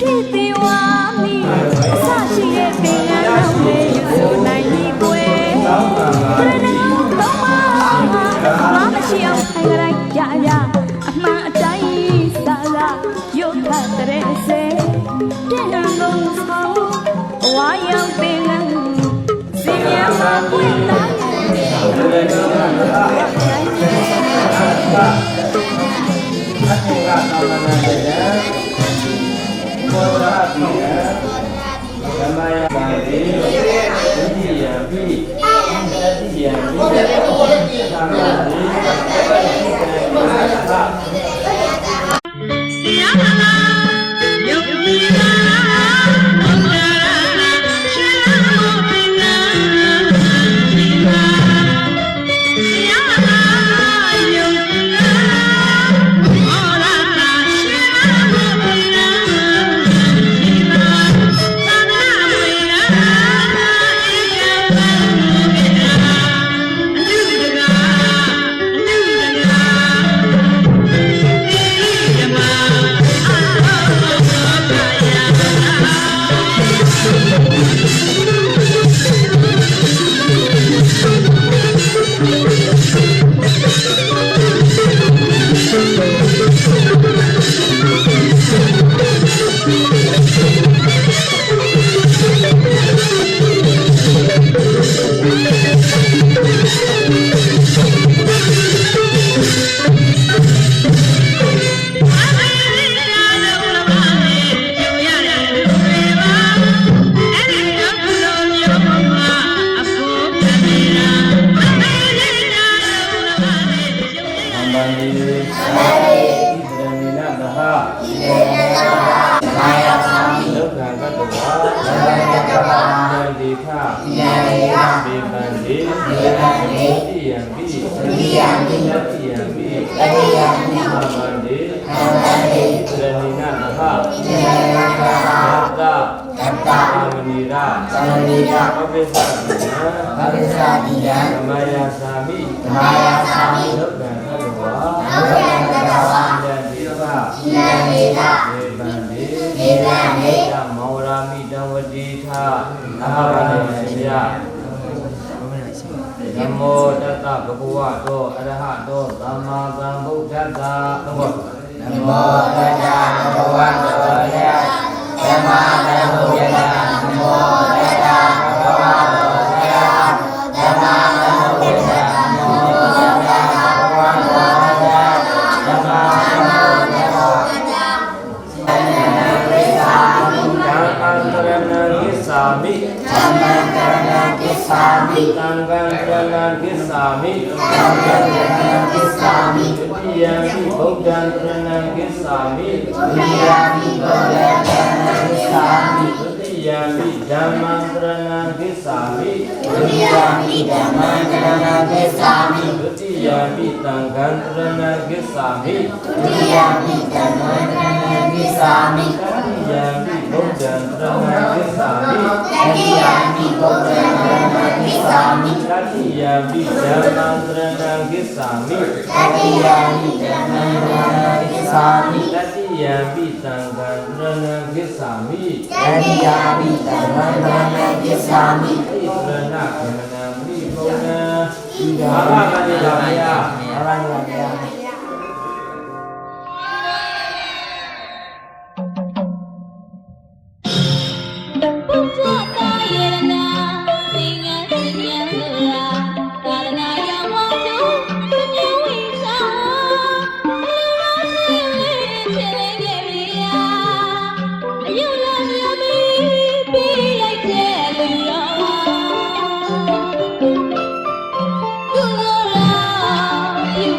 တိတိဝါမီအစရှိရဲ့ပင်ရအောင်လေယူနိုင်ဒီကွယ်တရဏဂုံသုံးပါမရှိအောင်ထိုင်ကြလိုက်ကြကြအမှန်အတိုင်းစားစားရုပ်ထတဲ့စေတဲ့ဟန်ကုန်ဆောင်ဘဝရောက်ပင်လန်းစင်ရမှာပွင့်လာဘောဓာတိယဓမ္မယပါတိဒုတိယပိတတိယပိသာမတိ You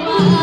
are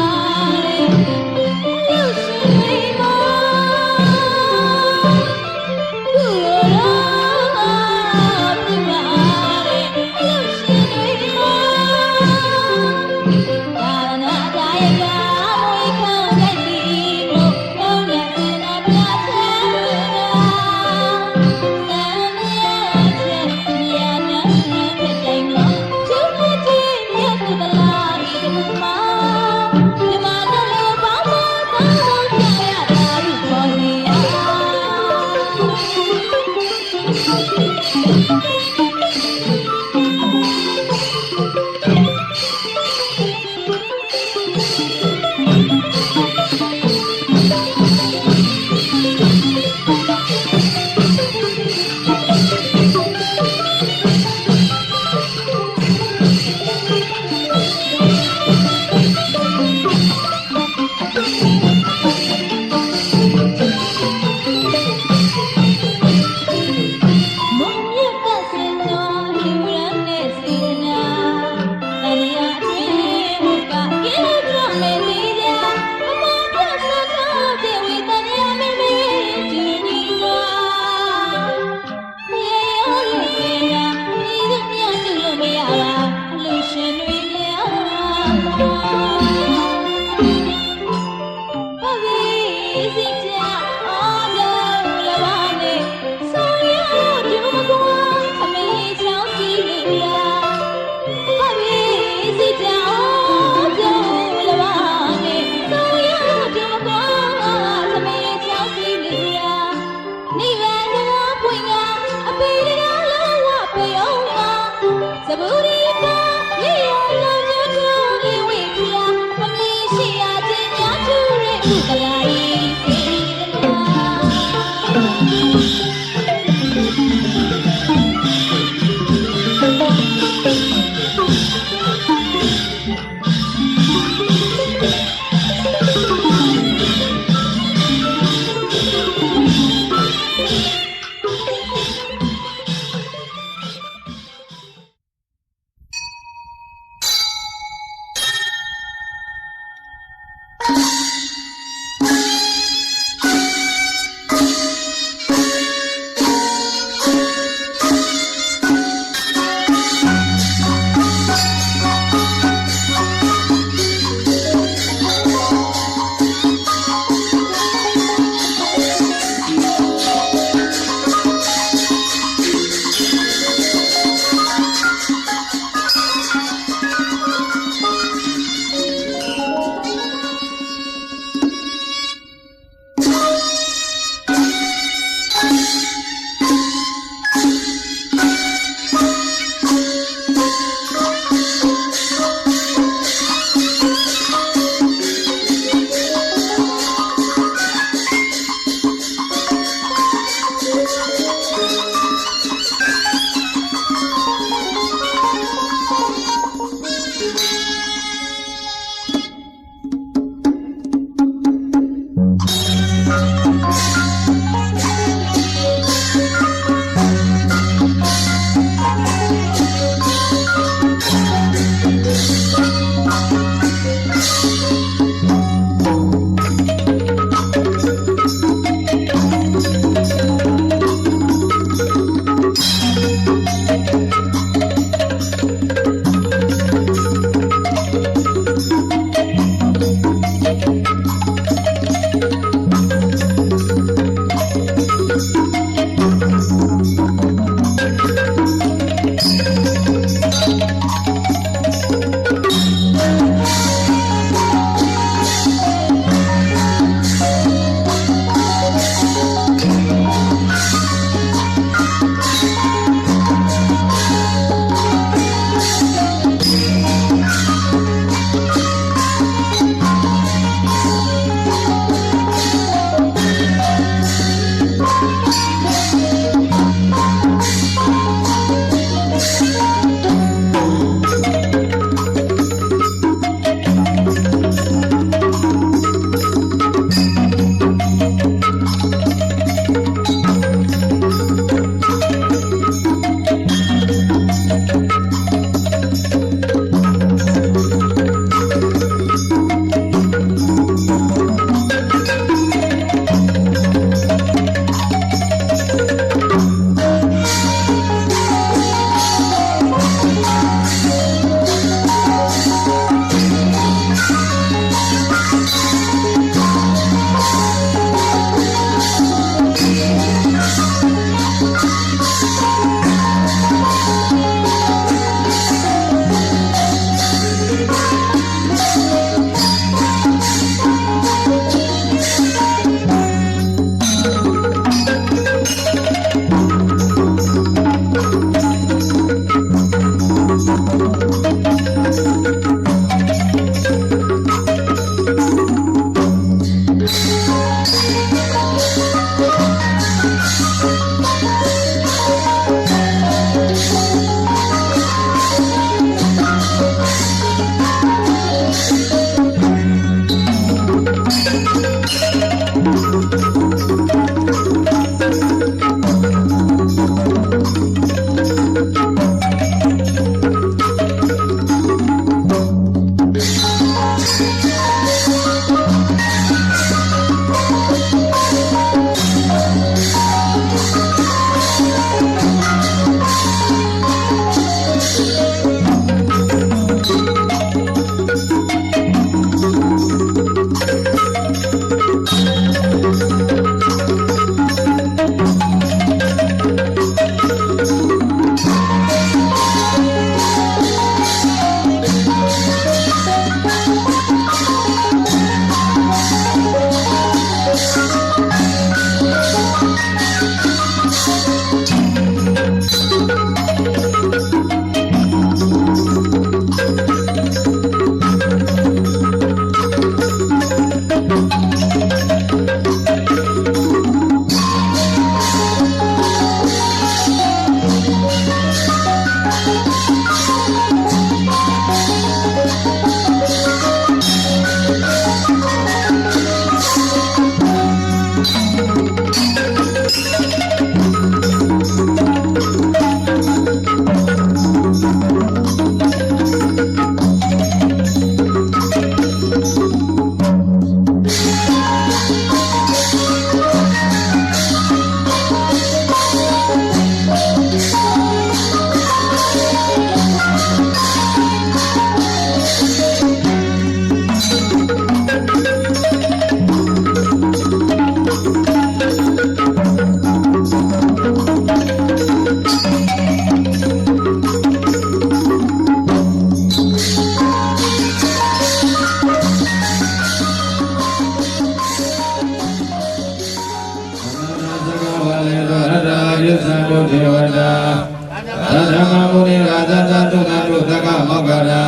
သတ္တတုဏတုသက္ကမောက္ခရာ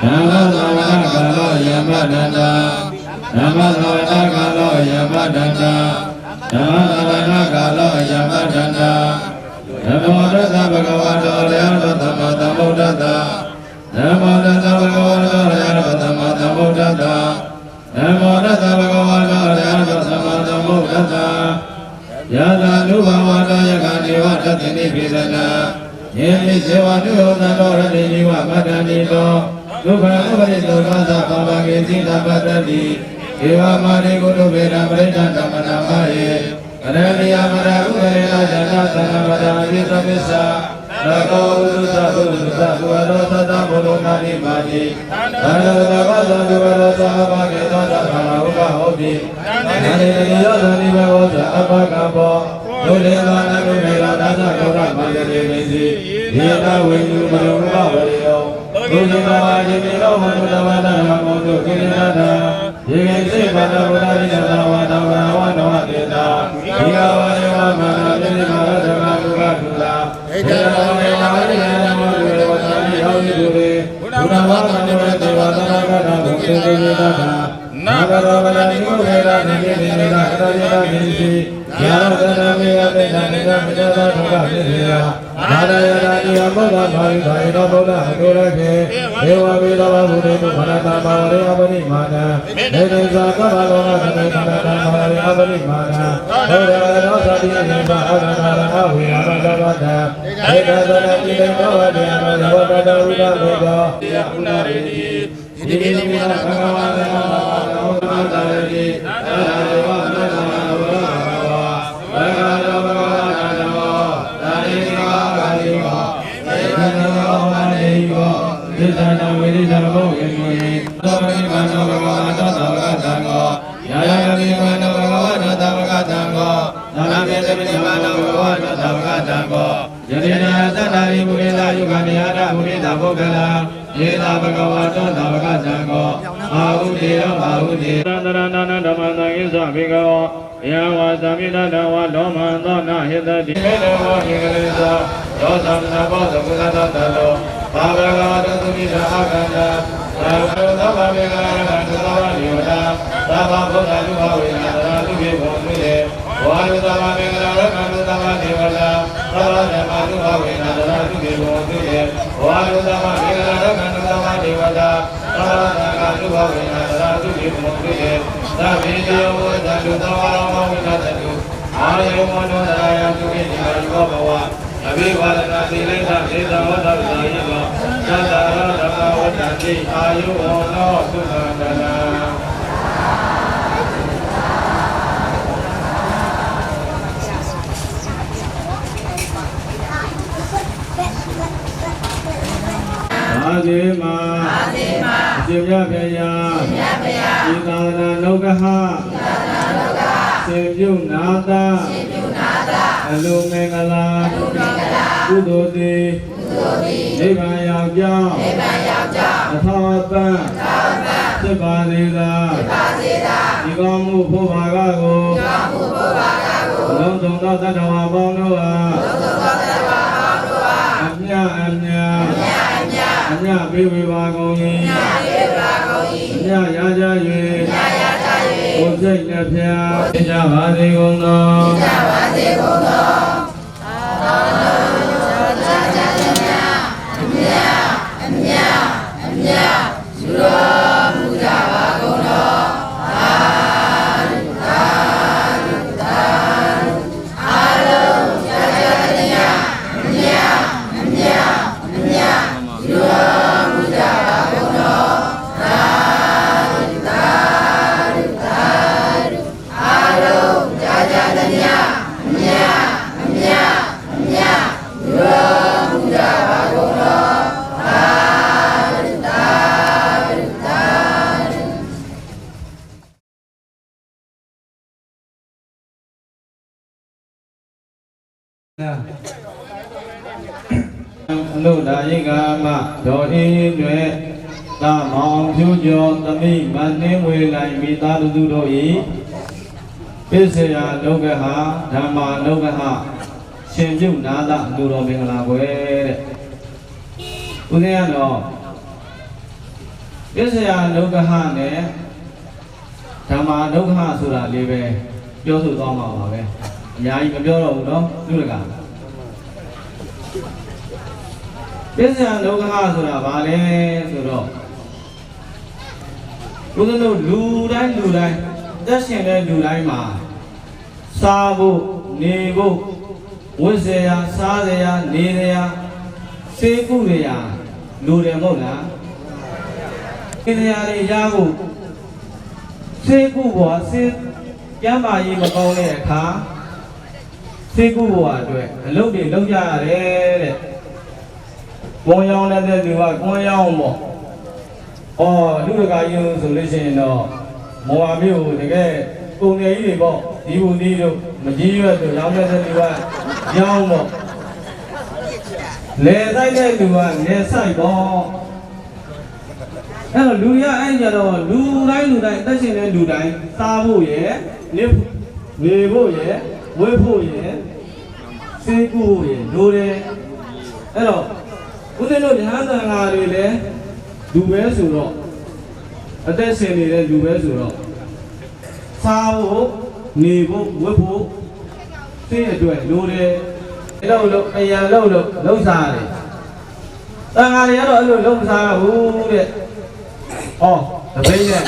ဓမ္မသဝနာကာလောယမတန္တာဓမ္မသဝနာကာလောယမတန္တာဓမ္မသဝနာကာလောယမတန္တာနမောတသဗ္ဗဗဂဝတောအရဟံသမ္မာသမ္ဗုဒ္ဓတ္တနမောတသဗ္ဗဗဂဝတောအရဟံသမ္မာသမ္ဗုဒ္ဓတ္တနမောတသဗ္ဗဗဂဝတောအရဟံသမ္မာသမ္ဗုဒ္ဓတ္တယထာနုဘဝတောယကနေဝတတိနိပိသနာယေမိစေဝနုယောသတောရတိနိဝမတ္တနိတောဒုက္ခဥပရိသောသောသဘာဝကေစိတပတ္တိဧဝမာရိကုတုဗေဒပရိဒဓမ္မနာမယေအရဏိယမရဥပရိနာဇာနာသနမရအရိသပိစ္ဆာသကောဥဒ္ဒသုဒ္ဒသုဝရောသတ္တဘောလောနာနိမာတိသန္တောသဘောသံဝရောသဘာကေသောသဘာဝဥပဟောတိနာနိတိယောသနိဘောသအပကဘောဒုလေသာနုမေရောဒါသကောရမန္တရေမေစီယေနဝိညုမယောဘဝရေယောဒုလေသာဝါတိမေရောဝန္တဝန္တနာမောတုကိရိနာတာယေကေစေဘဒဝဒရိယသာဝတဝရဝနဝတေတာဒီဃဝရေဝမနာတိမာရဓမ္မဒုက္ခဒုလာဣဒံဝေဝါရိယနမောတေဝတာနိဟောတိတုရေဘုရားဝါသနေဝတေဝသနာကတာဘုသေတေယတာနာဂရောဝနာနိမောခေရာနိကေနိမေနာခရယတာနိစီယာရတနာမေယတေနာနိကမဇ္ဇာဒုက္ခပိစေယနာရယတာတိယဘုဒ္ဓဘာဝိဘာယတောဘုဒ္ဓအတုရခေဒေဝဝေသောဘုရေတုခရတာဘာဝရေအပရိမာဏနေတေသာကဗ္ဗလောကသမေခရတာဘာဝရေအပရိမာဏဘုရားရောသတိအနိဗ္ဗာန်အရဟတအဝိဟာရတဝတ္တဧကသရတိတေသောဝတ္တယမေဝတ္တဝိဒမေသောယဥနာရေတိဒီကိနိမိနာဘဂဝါသေနဘာဝသောသမတရေတိသာရေဝနတမနောဘဂဝါဘဂဝါသောဘဂဝါနာတောသာရိကောကာရိကောဧကနောဝါနေယောသစ္စာနဝိရိသဘောယေမေသောမိမနောဘဂဝါသောသဗ္ဗကတံကောယာယမိမနောဘဂဝါသောသဗ္ဗကတံကောသာမေသမိမနောဘဂဝါသောသဗ္ဗကတံကောယတိနာသတ္တာရိပုရိသယုဂနိယတာပုရိသဘုဂ္ဂလာယေသာဘဂဝါသောသဗ္ဗကတံကောအာဟုတေရောအာဟုတေသန္တရဏနာဓမ္မသံဣသဘေကဝယံဝါသမိတတဝါလောမံသောနာဟိတတိမေတဝါဟိကလေသာယောသမ္နာဘောသကုသတတလောဘာဘဂဝါသောမိသာအာကန္တာသာဝေသောဘာဘေကရဏသသောဝနိဝတာသာဘဗုဒ္ဓလူဘဝေနသရတုပြေဘုံမိလေဝါယသောဘာဘေကရဏသသောဝနိဝတာသာဘဓမ္မလူဘဝေနသရတုပြေဘုံမိလေဝါယသောဘာဘေကရဏသသောဝနိဝတာသာဘဓမ္မလူဘဝေနသရတုပြေဘုံမိလေသဗ္ဗေတေဝသတုသောဝရောဝိနတတုအာယောမောနောတရာယတုပိနိမာယောဘဝအဘိဝါဒနာသီလိသသေသဝတ္တသာယေကောသတ္တရဓမ္မဝတ္တတိအာယုဝောနောသုခန္တနာအာဇေမာအရှင်မြတ်ဗျာဒီသာသနာလောကဟစေပြုနာတာအလိုမင်္ဂလာကုသိုလ်တိနိဗ္ဗာန်ရောက်ကြောင်းအထောက်အပံ့ဖြစ်ပါစေသာဒီကောင်းမှုဖို့ပါကကိုလုံးစုံသောသတ္တဝါပေါင်းတို့အားအမြအမြပေးဝေပါကုန်၏အမြရကြ၍ဘုစိတ်နှဖျားသိကြပါစေကုန်သောအလုဒါယိကာမဒေါ်အေးတွေသာမောင်ဖြူကျော်သမိမနှင်းဝေလိုက်မိသားစုတို့၏ပစ္စယလောကဟာဓမ္မာလောကဟရှင်ပြုနာသလူတော်မင်္ဂလာပွဲတဲ့ ဦးဇင်းကတော့ပစ္စယဒုက္ခနဲ့ဓမ္မဒုက္ခဆိုတာလေးပဲပြောဆိုသွားမှာပါပဲအများကြီးမပြောတော့ဘူးเนาะလူတကာပစ္စယဒုက္ခဆိုတာဘာလဲဆိုတော့ဘုရားတို့လူတိုင်းသက်ရှင်တဲ့လူတိုင်းမှာစားဖို့နေဖို့ဝတ်စရာစားစရာနေစရာစေကုစရာလူတယ်မဟုတ်လားနေစရာတွေရဖို့စေကုဘဝစေကျမ်းမာရေးမကောင်းတဲ့အခါစေကုဘဝအတွက်အလုပ်တွေလုပ်ကြရတယ်တဲ့ကွန်ရောင်းတဲ့သူကကွန်ရောင်းပေါ့လူတကာယူဆိုလို့ရှိရင်တော့မော်ဝါမျိုးကိုတကယ်ပုံငယ်ကြီးတွေပေါ့ဒီဘူးဒီတို့မကြီးရွက်တို့ရောင်းတဲ့သူကရောင်းပေါ့လေဆိုင်တဲ့သူကလေဆိုင်ပေါ့အဲ့တော့လူရအဲ့ကြတော့လူတိုင်းအသက်ရှင်တဲ့လူတိုင်းစားဖို့ရယ်နေဖို့ရယ်ဝတ်ဖို့ရယ်စေကုဖို့ရယ်လိုတယ်အဲ့တော့ဦးဇင်းတို့ဉာဏ်သံဃာတွေလည်းလူပဲဆိုတော့အသက်ရှင်နေတဲ့လူပဲဆိုတော့စားဖို့နေဖို့ဝတ်ဖို့သိအတွက်လိုတယ်လို့အရန်လို့စားတယ်တန်ဃာတွေကတော့အဲ့လိုလုံးစားဘူးတဲ့တပိတ်နဲ့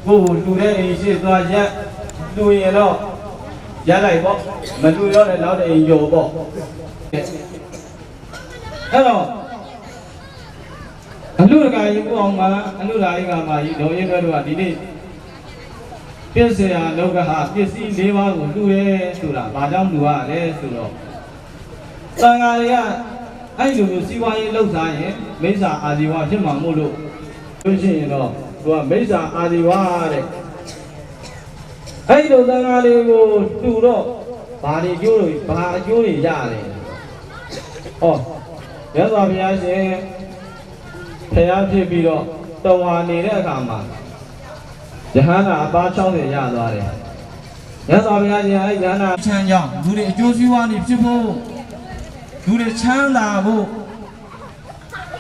ကိုယ်လူတဲ့အိမ်ရှိသွားရက်လူရင်တော့ရလိုက်ပေါ့မလူတော့လည်းနောက်တဲ့အိမ်ယောပေါ့အဲ့တော့အလူတကာကြီးကိုအောင်မှာအလူဓာကြီးကမှာကြီးတော်ရင်တို့ကဒီနေ့ပစ္စယလောကဟာပစ္စည်း၄ပါးကိုလူရဲဆိုတာဘာကြောင့်လူရလဲဆိုတော့သံဃာတွေကအဲ့လိုမျိုးစီးပွားရေးလှုပ်ရှားရင်မိစ္ဆာအာဇီဝဖြစ်မှာမို့လို့ပြောရှင်းရင်တော့သူကမိစ္ဆာအာဇီဝတဲ့အဲ့လိုသံဃာတွေကိုတူတော့ဘာအကျိုးတွေရတယ်မြတ်စွာဘုရားရှင်ဖျားဖြစ်ပြီးတော့တော်ဝါနေတဲ့အခါမှာယဟန္တာအပါ60ရသွားတယ်မြတ်စွာဘုရားရှင်အဲ့ယဟန္တာချမ်းကြောင့်လူတွေအကျိုးစီးပွားနေဖြစ်ဖို့လူတွေချမ်းသာဖို့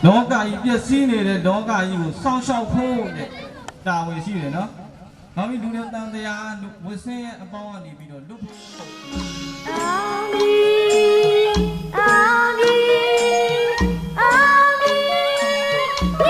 လောကကြီးပျက်စီးနေတဲ့လောကကြီးကိုစောင့်ရှောက်ဖို့တဲ့တာဝန်ရှိတယ်နော်။နောက်ပြီးလူတွေတန်တရားဝဆင်းရဲ့အပေါင်းကနေပြီးတော့လွတ်ဖို့အာမင်အာမင်အာမင်